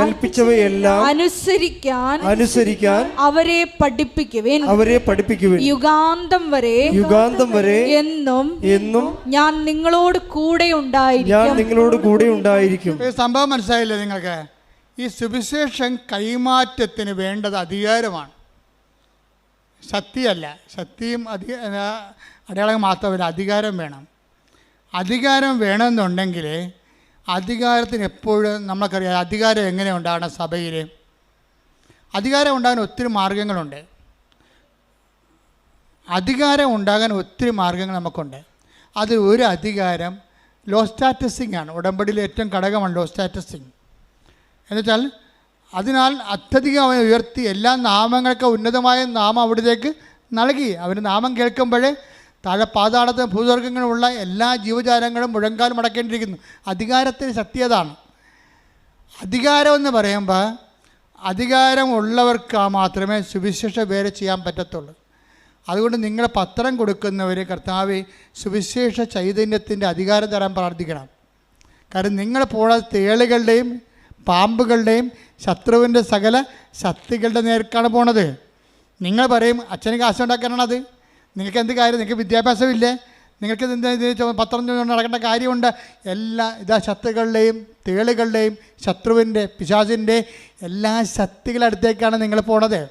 അനുസരിക്കാൻ അവരെ പഠിപ്പിക്കുവിൻ. യുഗാന്തം വരെ എന്നും ഞാൻ നിങ്ങളോട് കൂടെ ഉണ്ടായിരിക്കും. സംഭവം മനസ്സിലായില്ലേ നിങ്ങൾക്ക്? ഈ സുവിശേഷം കൈമാറ്റത്തിന് വേണ്ടത് അധികാരമാണ്, ശക്തിയല്ല. ശക്തിയും അടയാളം മാത്രമല്ല, അധികാരം വേണം. അധികാരം വേണമെന്നുണ്ടെങ്കിൽ അധികാരത്തിന് എപ്പോഴും നമുക്കറിയാം അധികാരം എങ്ങനെ ഉണ്ടാകണം. സഭയിൽ അധികാരം ഉണ്ടാകാൻ ഒത്തിരി മാർഗങ്ങളുണ്ട്. അധികാരം ഉണ്ടാകാൻ ഒത്തിരി മാർഗങ്ങൾ നമുക്കുണ്ട്. അത് ഒരു അധികാരം ലോ സ്റ്റാറ്റസിങ് ആണ്. ഉടമ്പടിയിലെ ഏറ്റവും ഘടകമാണ് ലോ സ്റ്റാറ്റസിങ്. എന്നുവെച്ചാൽ അതിനാൽ അത്യധികം അവനെ ഉയർത്തി എല്ലാ നാമങ്ങൾക്ക് ഉന്നതമായ നാമം അവിടത്തേക്ക് നൽകി. അവന് നാമം കേൾക്കുമ്പോഴേ താഴെ പാതാളത്തെ ഭൂസ്വർഗങ്ങളുമുള്ള എല്ലാ ജീവജാലങ്ങളും മുഴങ്കാൽ മടക്കേണ്ടിയിരിക്കുന്നു. അധികാരത്തിന് ശക്തി അതാണ്. അധികാരമെന്ന് പറയുമ്പോൾ അധികാരമുള്ളവർക്ക് മാത്രമേ സുവിശേഷ വേല ചെയ്യാൻ പറ്റത്തുള്ളൂ. അതുകൊണ്ട് നിങ്ങൾ പത്രം കൊടുക്കുന്നവർ കർത്താവേ സുവിശേഷ ചൈതന്യത്തിൻ്റെ അധികാരം തരാൻ പ്രാർത്ഥിക്കണം. കാരണം നിങ്ങൾ പോണ തേളുകളുടെയും പാമ്പുകളുടെയും ശത്രുവിൻ്റെ സകല ശക്തികളുടെ നേർക്കാണ് പോണത്. നിങ്ങൾ പറയും അച്ഛന് കാശുണ്ടാക്കാനാണത്. നിങ്ങൾക്ക് എന്ത് കാര്യം? നിങ്ങൾക്ക് വിദ്യാഭ്യാസമില്ലേ? നിങ്ങൾക്ക് എന്താ പത്രം നടക്കേണ്ട കാര്യമുണ്ട്? ഇതാ ശത്രുക്കളുടെയും തേളുകളുടെയും ശത്രുവിൻ്റെ പിശാചിൻ്റെ എല്ലാ ശക്തികളടുത്തേക്കാണ് നിങ്ങൾ പോണത്.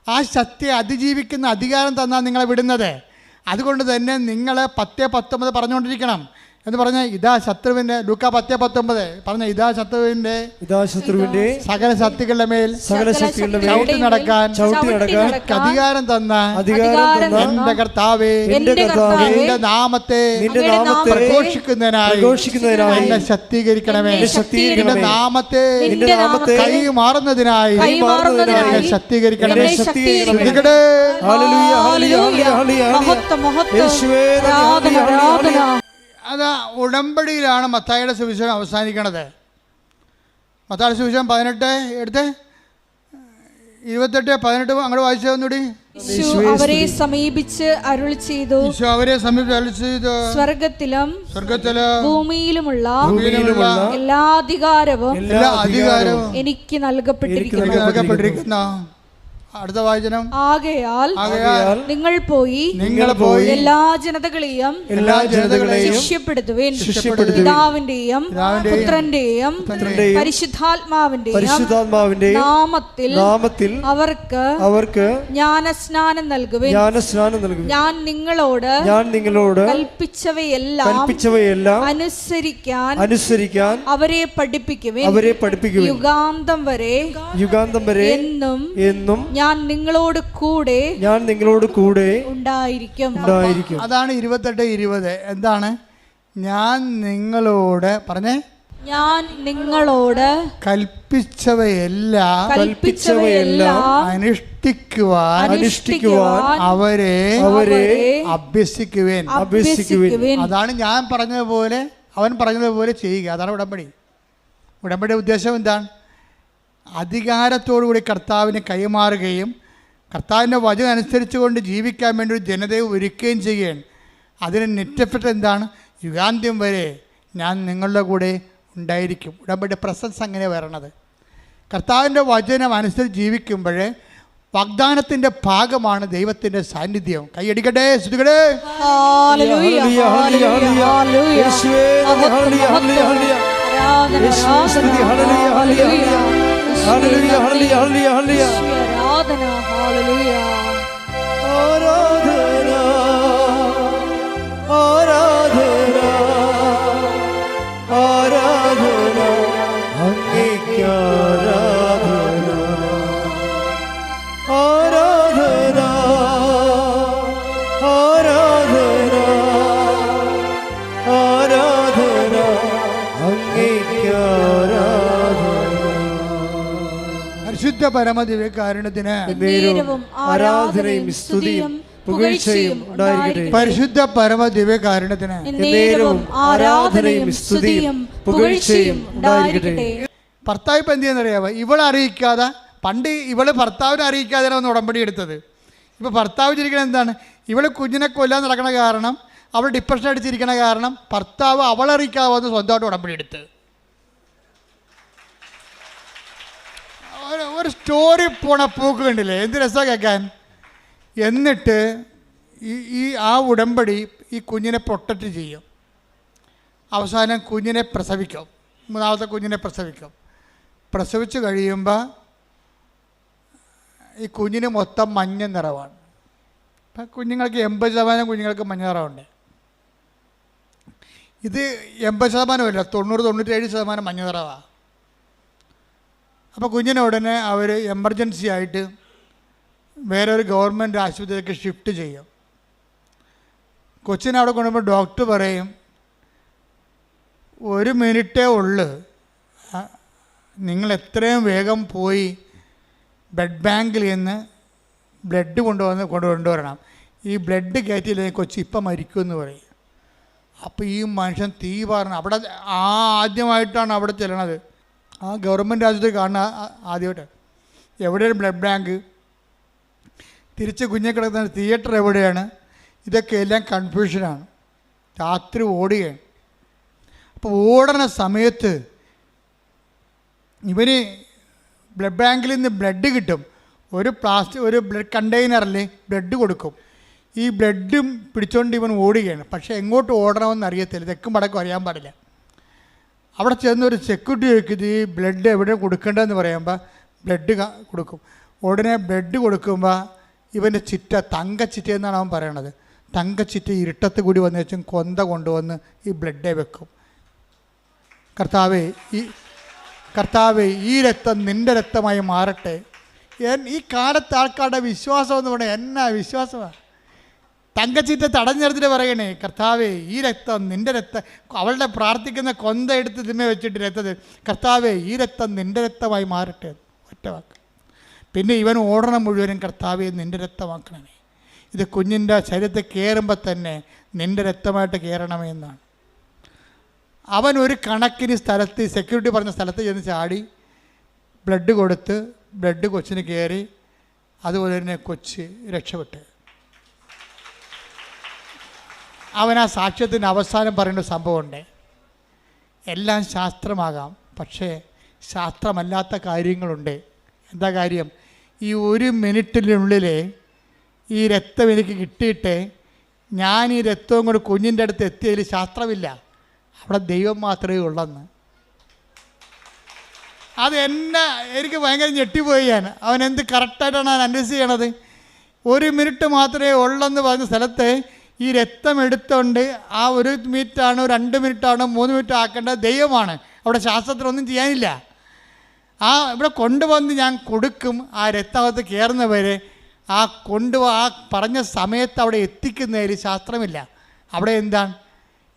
ആ ശക്തിയെ അതിജീവിക്കുന്ന അധികാരം തന്നാൽ നിങ്ങളെ വിടുന്നത്. അതുകൊണ്ട് തന്നെ നിങ്ങൾ 10:19 പറഞ്ഞുകൊണ്ടിരിക്കണം എന്ന് പറഞ്ഞാൽ ഇതാ ശത്രുവിൻ്റെ ലൂക്ക 10:19 പറഞ്ഞ ഇതാ ശത്രുവിൻ്റെ സകല ശക്തികളുടെ മേൽ ചവിട്ടി നടക്കാൻ അധികാരം തന്ന എന്റെ കർത്താവേ നിന്റെ നാമത്തെ പ്രഘോഷിക്കുന്നതിനായി എന്നെ ശക്തീകരിക്കണമേ. നിന്റെ നാമത്തെ കൈ മാറുന്നതിനായി എന്നെ ശക്തീകരിക്കണമേ. അത് ഉടമ്പടിയിലാണ് മത്തായിയുടെ സുവിശേഷം അവസാനിക്കണത്. മത്തായിയുടെ സുവിശേഷം 18:18 അങ്ങോട്ട് വായിച്ചു തന്നൂടി. അവരെ സമീപിച്ച് അരുൾ ചെയ്തു, സ്വർഗത്തിലും ഭൂമിയിലുമുള്ള എല്ലാ അധികാരവും എനിക്ക് നൽകപ്പെട്ടിരിക്കുന്നു. അടുത്ത വാചനം, ആകയാൽ ആകയാൽ നിങ്ങൾ പോയി എല്ലാ ജനതകളെയും ശിഷ്യപ്പെടുത്തുവിൻ. പിതാവിന്റെയും പുത്രന്റെയും പരിശുദ്ധാത്മാവിന്റെയും നാമത്തിൽ അവർക്ക് ജ്ഞാനസ്നാനം നൽകുവിൻ. ഞാൻ നിങ്ങളോട് കൽപ്പിച്ചവയെല്ലാം അനുസരിക്കാൻ അവരെ പഠിപ്പിക്കുവിൻ. യുഗാന്തം വരെ എന്നും ഞാൻ നിങ്ങളോട് കൂടെ ഉണ്ടായിരിക്കും. അതാണ് 28:20. എന്താണ്? ഞാൻ നിങ്ങളോട് പറഞ്ഞേ, ഞാൻ നിങ്ങളോട് കൽപ്പിച്ചവയെല്ലാം അനുഷ്ഠിക്കുവാൻ അവരെ അഭ്യസിക്കുവേൻ. അതാണ് ഞാൻ പറഞ്ഞതുപോലെ, അവൻ പറഞ്ഞതുപോലെ ചെയ്യുക. അതാണ് ഉടമ്പടി. ഉടമ്പടിയുടെ ഉദ്ദേശം എന്താണ്? അധികാരത്തോടുകൂടി കർത്താവിനെ കൈമാറുകയും കർത്താവിൻ്റെ വചനം അനുസരിച്ചുകൊണ്ട് ജീവിക്കാൻ വേണ്ടി ഒരു ജനതയെ ഒരുക്കുകയും ചെയ്യുകയാണ്. അതിന് നെറ്റപ്പെട്ട് എന്താണ്? യുഗാന്ത്യം വരെ ഞാൻ നിങ്ങളുടെ കൂടെ ഉണ്ടായിരിക്കും. ഉടമ്പടി പ്രസൻസ് അങ്ങനെ വരണത്. കർത്താവിൻ്റെ വചനം അനുസരിച്ച് ജീവിക്കുമ്പോൾ വാഗ്ദാനത്തിൻ്റെ ഭാഗമാണ് ദൈവത്തിൻ്റെ സാന്നിധ്യം. കൈയടിക്കട്ടെ, സ്തുതിക്കട്ടെ. പരിശുദ്ധ പരമദിവ്യകാരുണ്യത്തിന് ആരാധനയും സ്തുതിയും പുകഴ്ചയും ഉണ്ടായിരിക്കട്ടെ. പരിശുദ്ധ പരമദിവ്യകാരുണ്യത്തിന് ആരാധനയും സ്തുതിയും പുകഴ്ചയും ഉണ്ടായിരിക്കട്ടെ. ഭർത്താവ് ഇപ്പം എന്ത് ചെയ്യുന്നറിയാമോ? ഇവളെ അറിയിക്കാതെ, പണ്ട് ഇവള് ഭർത്താവിനെ അറിയിക്കാതെയാണ് ഒന്ന് ഉടമ്പടി എടുത്തത്. ഇപ്പോൾ ഭർത്താവ് ചിരിക്കണത് എന്താണ്? ഇവള് കുഞ്ഞിനെ കൊല്ലാൻ നടക്കണ കാരണം, അവൾ ഡിപ്രഷൻ അടിച്ചിരിക്കണ കാരണം ഭർത്താവ് അവളറിയിക്കാതെ വന്ന് സ്വന്തമായിട്ട് ഉടമ്പടി എടുത്ത്. ഒരു സ്റ്റോറി പോണ പോക്ക് കണ്ടില്ലേ? എന്ത് രസമാണ് കേൾക്കാൻ. എന്നിട്ട് ആ ഉടമ്പടി ഈ കുഞ്ഞിനെ പ്രൊട്ടക്റ്റ് ചെയ്യും. അവസാനം കുഞ്ഞിനെ പ്രസവിക്കും. 3ാമത്തെ കുഞ്ഞിനെ പ്രസവിച്ച് കഴിയുമ്പോൾ ഈ കുഞ്ഞിന് മൊത്തം മഞ്ഞ നിറവാണ്. ഇപ്പം കുഞ്ഞുങ്ങൾക്ക് 80% കുഞ്ഞുങ്ങൾക്ക് മഞ്ഞ നിറമുണ്ട്. ഇത് 80% അല്ല, 90-97% മഞ്ഞ നിറവാണ്. അപ്പോൾ കുഞ്ഞിനെ ഉടനെ അവർ എമർജൻസി ആയിട്ട് വേറൊരു ഗവൺമെൻറ് ആശുപത്രിയിലേക്ക് ഷിഫ്റ്റ് ചെയ്യും. കൊച്ചിനെ അവിടെ കൊണ്ടുപോകുമ്പോൾ ഡോക്ടർ പറയും, 1 മിനിറ്റേ ഉള്ളു, നിങ്ങൾ എത്രയും വേഗം പോയി ബ്ലഡ് ബാങ്കിൽ നിന്ന് ബ്ലഡ് കൊണ്ടുവരണം. ഈ ബ്ലഡ് കയറ്റിയില്ലെങ്കിൽ കൊച്ചി ഇപ്പം മരിക്കുമെന്ന് പറയും. അപ്പോൾ ഈ മനുഷ്യൻ തീ പറഞ്ഞ അവിടെ ആദ്യമായിട്ടാണ് അവിടെ ചെല്ലണത്. ആ ഗവൺമെൻറ് ആശുപത്രി കാണുന്ന ആദ്യമായിട്ട്. എവിടെയാണ് ബ്ലഡ് ബാങ്ക്? തിരിച്ച് കുഞ്ഞെ കിടക്കുന്ന തിയേറ്റർ എവിടെയാണ്? ഇതൊക്കെ എല്ലാം കൺഫ്യൂഷനാണ്. രാത്രി ഓടുകയാണ്. അപ്പോൾ ഓടണ സമയത്ത് ഇവന് ബ്ലഡ് ബാങ്കിൽ നിന്ന് ബ്ലഡ് കിട്ടും. ഒരു ബ്ലഡ് കണ്ടെയ്നറിൽ ബ്ലഡ് കൊടുക്കും. ഈ ബ്ലഡും പിടിച്ചുകൊണ്ട് ഇവൻ ഓടുകയാണ്. പക്ഷേ എങ്ങോട്ട് ഓടണമെന്ന് അറിയത്തില്ല, തെക്കും വടക്കും അറിയാൻ പാടില്ല. അവിടെ ചെന്നൊരു സെക്യൂരിറ്റി ചോദിക്കുന്നത് ഈ ബ്ലഡ് എവിടെ കൊടുക്കേണ്ടതെന്ന് പറയുമ്പോൾ ബ്ലഡ് കൊടുക്കും. ഉടനെ ബ്ലഡ് കൊടുക്കുമ്പോൾ ഇവൻ്റെ ചിറ്റ, തങ്കച്ചിറ്റ എന്നാണ് അവൻ പറയണത്. തങ്കച്ചിറ്റ ഇരുട്ടത്ത് കൂടി വന്നു വെച്ചും കൊന്ത കൊണ്ടുവന്ന് ഈ ബ്ലഡെ വെക്കും. കർത്താവേ ഈ രക്തം നിൻ്റെ രക്തമായി മാറട്ടെ. ഈ കാലത്ത് ആൾക്കാരുടെ വിശ്വാസം എന്ന് പറഞ്ഞാൽ എന്നാ വിശ്വാസമാണ്. തങ്കച്ചിറ്റ തടഞ്ഞെടുത്തിട്ട് പറയണേ, കർത്താവേ ഈ രക്തം നിൻ്റെ രക്തം, അവളുടെ പ്രാർത്ഥിക്കുന്ന കൊന്ത എടുത്ത് തിമ്മ വെച്ചിട്ട് രക്തത്തിൽ, കർത്താവേ ഈ രക്തം നിൻ്റെ രക്തമായി മാറട്ടെ. ഒറ്റ വാക്ക്. പിന്നെ ഇവൻ ഓടണം മുഴുവനും, കർത്താവേ നിൻ്റെ രക്തമാക്കണമേ. ഇത് കുഞ്ഞിൻ്റെ ശരീരത്തിൽ കയറുമ്പോൾ തന്നെ നിൻ്റെ രക്തമായിട്ട് കയറണമേ എന്നാണ്. അവൻ ഒരു കണക്കിന് സ്ഥലത്ത്, സെക്യൂരിറ്റി പറഞ്ഞ സ്ഥലത്ത് ചെന്ന് ചാടി ബ്ലഡ് കൊടുത്ത് ബ്ലഡ് കൊച്ചിന് കയറി. അതുപോലെ തന്നെ കൊച്ച് രക്ഷപ്പെട്ട്. അവൻ ആ സാക്ഷ്യത്തിൻ്റെ അവസാനം പറയേണ്ട സംഭവമുണ്ട്. എല്ലാം ശാസ്ത്രമാകാം, പക്ഷേ ശാസ്ത്രമല്ലാത്ത കാര്യങ്ങളുണ്ട്. എന്താ കാര്യം? ഈ 1 മിനിറ്റിനുള്ളിൽ ഈ രക്തം എനിക്ക് കിട്ടിയിട്ട് ഞാൻ ഈ രക്തവും കൂടി കുഞ്ഞിൻ്റെ അടുത്ത് എത്തിയതിൽ ശാസ്ത്രമില്ല, അവിടെ ദൈവം മാത്രമേ ഉള്ളെന്ന്. അത് എനിക്ക് ഭയങ്കര ഞെട്ടിപ്പോയി. അവൻ എന്ത് കറക്റ്റായിട്ടാണ് ഞാൻ അനലൈസ് ചെയ്യണത്. 1 മിനിറ്റ് മാത്രമേ ഉള്ളെന്ന് പറഞ്ഞ സ്ഥലത്ത് ഈ രക്തം എടുത്തുകൊണ്ട് ആ 1 മിനിറ്റാണോ 2 മിനിറ്റാണോ 3 മിനിറ്റ് ആക്കേണ്ടത് ദൈവമാണ്. അവിടെ ശാസ്ത്രത്തിലൊന്നും ചെയ്യാനില്ല. ഇവിടെ കൊണ്ടുവന്ന് ഞാൻ കൊടുക്കും. ആ രക്തകത്ത് കയറുന്നവരെ ആ പറഞ്ഞ സമയത്ത് അവിടെ എത്തിക്കുന്നതിൽ ശാസ്ത്രമില്ല. അവിടെ എന്താണ്?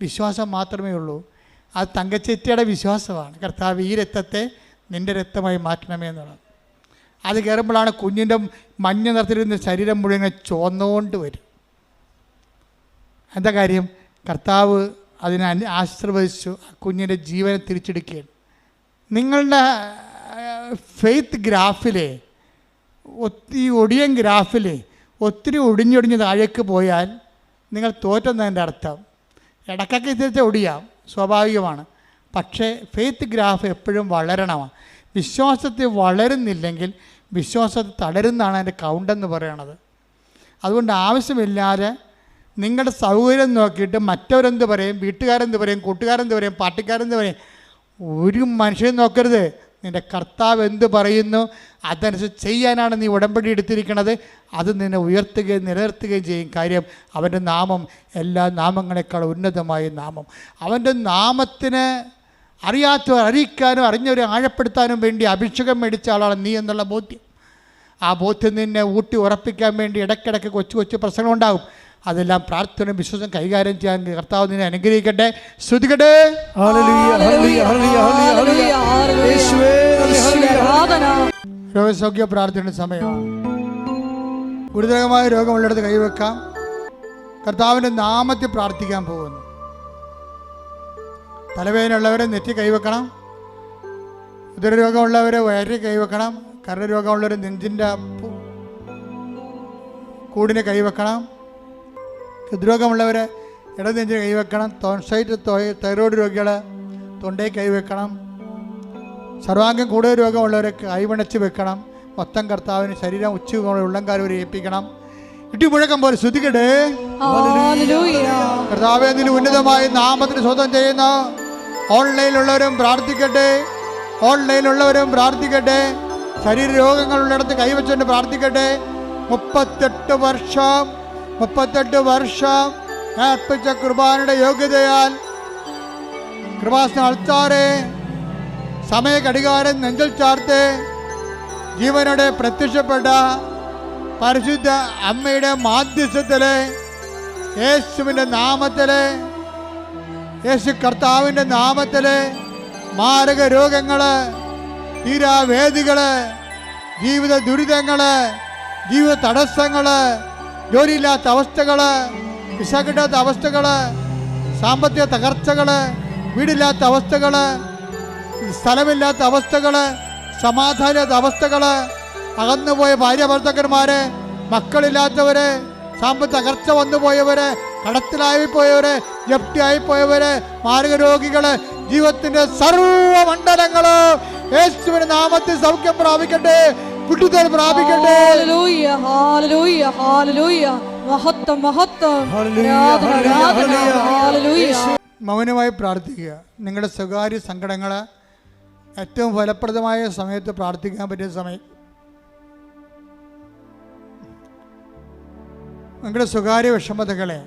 വിശ്വാസം മാത്രമേ ഉള്ളൂ. അത് തങ്കച്ചേറ്റിയുടെ വിശ്വാസമാണ്. കർത്താവ്, ഈ രക്തത്തെ നിൻ്റെ രക്തമായി മാറ്റണമേ എന്നുള്ളത്. അത് കയറുമ്പോഴാണ് കുഞ്ഞിൻ്റെ മഞ്ഞ നിറത്തിലിരുന്ന ശരീരം മുഴുവൻ ചുവന്നുകൊണ്ട് വരും. എന്താ കാര്യം? കർത്താവ് അതിനെ ആശീർവദിച്ചു, കുഞ്ഞിൻ്റെ ജീവനെ തിരിച്ചെടുക്കുകയാണ്. നിങ്ങളുടെ ഫെയ്ത്ത് ഗ്രാഫിലെ ഒടിയൻ ഗ്രാഫിൽ ഒത്തിരി ഒടിഞ്ഞൊടിഞ്ഞ് താഴേക്ക് പോയാൽ നിങ്ങൾ തോറ്റെന്നതിൻ്റെ അർത്ഥം. ഇടയ്ക്കൊക്കെ തിരിച്ച് ഒടിയാം, സ്വാഭാവികമാണ്. പക്ഷേ ഫെയ്ത്ത് ഗ്രാഫ് എപ്പോഴും വളരണമാണ്. വിശ്വാസത്തിൽ വളരുന്നില്ലെങ്കിൽ വിശ്വാസത്തിൽ തളരുന്നതാണ് അതിൻ്റെ കൗണ്ടെന്ന് പറയണത്. അതുകൊണ്ട് ആവശ്യമില്ലാതെ നിങ്ങളുടെ സൗകര്യം നോക്കിയിട്ട് മറ്റവരെന്ത് പറയും, വീട്ടുകാരെന്ത് പറയും, കൂട്ടുകാരെന്ത് പറയും, പാർട്ടിക്കാരെന്ത് പറയും, ഒരു മനുഷ്യൻ നോക്കരുത്. നിൻ്റെ കർത്താവ് എന്ത് പറയുന്നു അതനുസരിച്ച് ചെയ്യാനാണ് നീ ഉടമ്പടി എടുത്തിരിക്കുന്നത്. അത് നിന്നെ ഉയർത്തുകയും നിലനിർത്തുകയും ചെയ്യും. കാര്യം അവൻ്റെ നാമം എല്ലാ നാമങ്ങളെക്കാൾ ഉന്നതമായ നാമം. അവൻ്റെ നാമത്തിന് അറിയാത്തവർ അറിയിക്കാനും അറിഞ്ഞവരെ ആഴപ്പെടുത്താനും വേണ്ടി അഭിഷേകം മേടിച്ച ആളാണ് നീ എന്നുള്ള ബോധ്യം. ആ ബോധ്യം നിന്നെ ഊട്ടി ഉറപ്പിക്കാൻ വേണ്ടി ഇടയ്ക്കിടയ്ക്ക് കൊച്ചു കൊച്ചു പ്രശ്നങ്ങളുണ്ടാകും. അതെല്ലാം പ്രാർത്ഥനയും വിശ്വാസം കൈകാര്യം ചെയ്യാൻ കർത്താവ് നിന്നെ അനുഗ്രഹിക്കട്ടെ. ശ്രുതികട്ടെ. രോഗസൗഖ്യ പ്രാർത്ഥനയുടെ സമയമാണ്. ഗുരുതരമായ രോഗമുള്ളിടത്ത് കൈവെക്കാം. കർത്താവിൻ്റെ നാമത്തിൽ പ്രാർത്ഥിക്കാൻ പോകുന്നു. തലവേദനയുള്ളവരെ നെറ്റി കൈവെക്കണം. ഉദരരോഗമുള്ളവരെ വയറിൽ കൈവെക്കണം. കരരോഗമുള്ളവർ നെഞ്ചിൻ്റെ കൂടിനെ കൈവെക്കണം. ഹൃദ്രോഗമുള്ളവർ ഇടനെഞ്ചിന് കൈവെക്കണം. തൈറോയ്ഡ് രോഗികൾ തൊണ്ടയിൽ കൈവെക്കണം. സർവാംഗം കൂടുതൽ രോഗമുള്ളവരെ കൈവണച്ച് വെക്കണം. മൊത്തം കർത്താവിന് ശരീരം ഉച്ചകൊണ്ട് ഉള്ളംകാലം വരെ ഏൽപ്പിക്കണം. ഇടിമുഴക്കം പോലെ ശ്രുതിക്കട്ടെ. കർത്താവേ, നിന്റെ ഉന്നതമായ നാമത്തിന് സ്വന്തം ചെയ്യുന്ന ഓൺലൈനിലുള്ളവരും പ്രാർത്ഥിക്കട്ടെ. ഓൺലൈനിലുള്ളവരും പ്രാർത്ഥിക്കട്ടെ. ശരീര രോഗങ്ങളുള്ളിടത്ത് കൈവച്ചുകൊണ്ട് പ്രാർത്ഥിക്കട്ടെ. 38 വർഷം ഞാൻ അർപ്പിച്ച കുർബാനയുടെ യോഗ്യതയാൽ കൃപാസന അൾത്താറെ സമയ ഘടികാരം നെഞ്ചിൽ ചാർത്ത് ജീവനോടെ പ്രത്യക്ഷപ്പെട്ട പരിശുദ്ധ അമ്മയുടെ മാധ്യസ്ഥത്തില് യേശുവിൻ്റെ നാമത്തില്, യേശു കർത്താവിൻ്റെ നാമത്തില് മാരക രോഗങ്ങള്, തീരാവേദികള്, ജീവിത ദുരിതങ്ങള്, ജീവിത തടസ്സങ്ങള്, ജോലിയില്ലാത്ത അവസ്ഥകള്, വിസ കിട്ടാത്ത അവസ്ഥകള്, സാമ്പത്തിക തകർച്ചകള്, വീടില്ലാത്ത അവസ്ഥകള്, സ്ഥലമില്ലാത്ത അവസ്ഥകള്, സമാധാനമില്ലാത്ത അവസ്ഥകള്, അകന്നുപോയ ഭാര്യ ഭർത്താക്കന്മാര്, മക്കളില്ലാത്തവര്, സാമ്പത്തിക തകർച്ച വന്നുപോയവര്, കടത്തിലായിപ്പോയവര്, ജപ്തിയായിപ്പോയവര്, മാരക രോഗികള്, ജീവിതത്തിന്റെ സർവമണ്ഡലങ്ങള് യേശുവിന്റെ നാമത്തിൽ സൗഖ്യം പ്രാപിക്കട്ടെ, വിടുതൽ പ്രാപിക്കട്ടെ. മൗനമായി പ്രാർത്ഥിക്കുക. നിങ്ങളുടെ സ്വകാര്യ സങ്കടങ്ങള് ഏറ്റവും ഫലപ്രദമായ സമയത്ത് പ്രാർത്ഥിക്കാൻ പറ്റിയ സമയം. നിങ്ങളുടെ സ്വകാര്യ വിഷമതകളെ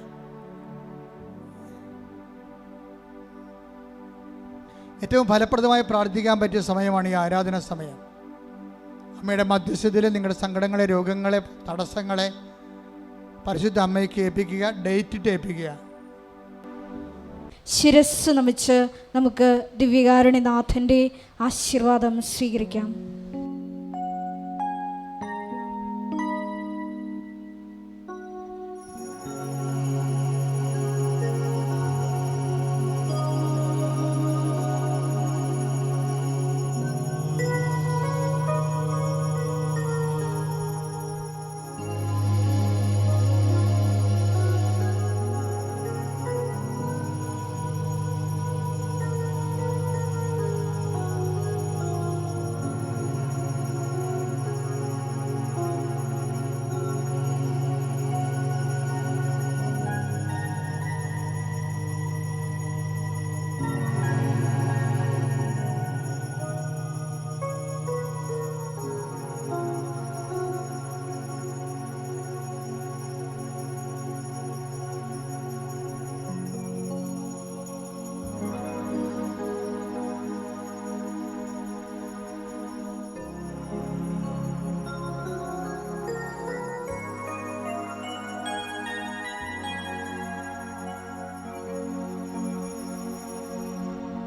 ഏറ്റവും ഫലപ്രദമായി പ്രാർത്ഥിക്കാൻ പറ്റിയ സമയമാണ് ഈ ആരാധന സമയം. അമ്മയുടെ മധ്യസ്ഥതയിൽ നിങ്ങളുടെ സങ്കടങ്ങളെ, രോഗങ്ങളെ, തടസ്സങ്ങളെ പരിശുദ്ധ അമ്മയ്ക്ക് ഏൽപ്പിക്കുക. ഡേറ്റിട്ട് ഏൽപ്പിക്കുക. ശിരസ് നമിച്ച് നമുക്ക് ദിവ്യകാരുണ്യനാഥൻ്റെ ആശീർവാദം സ്വീകരിക്കാം.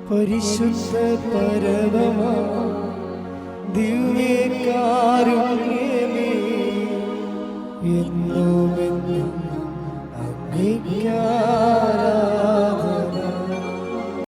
പരിശുദ്ധ പരമമാ ദിവ്യകാരുണ്യമേ എന്നോ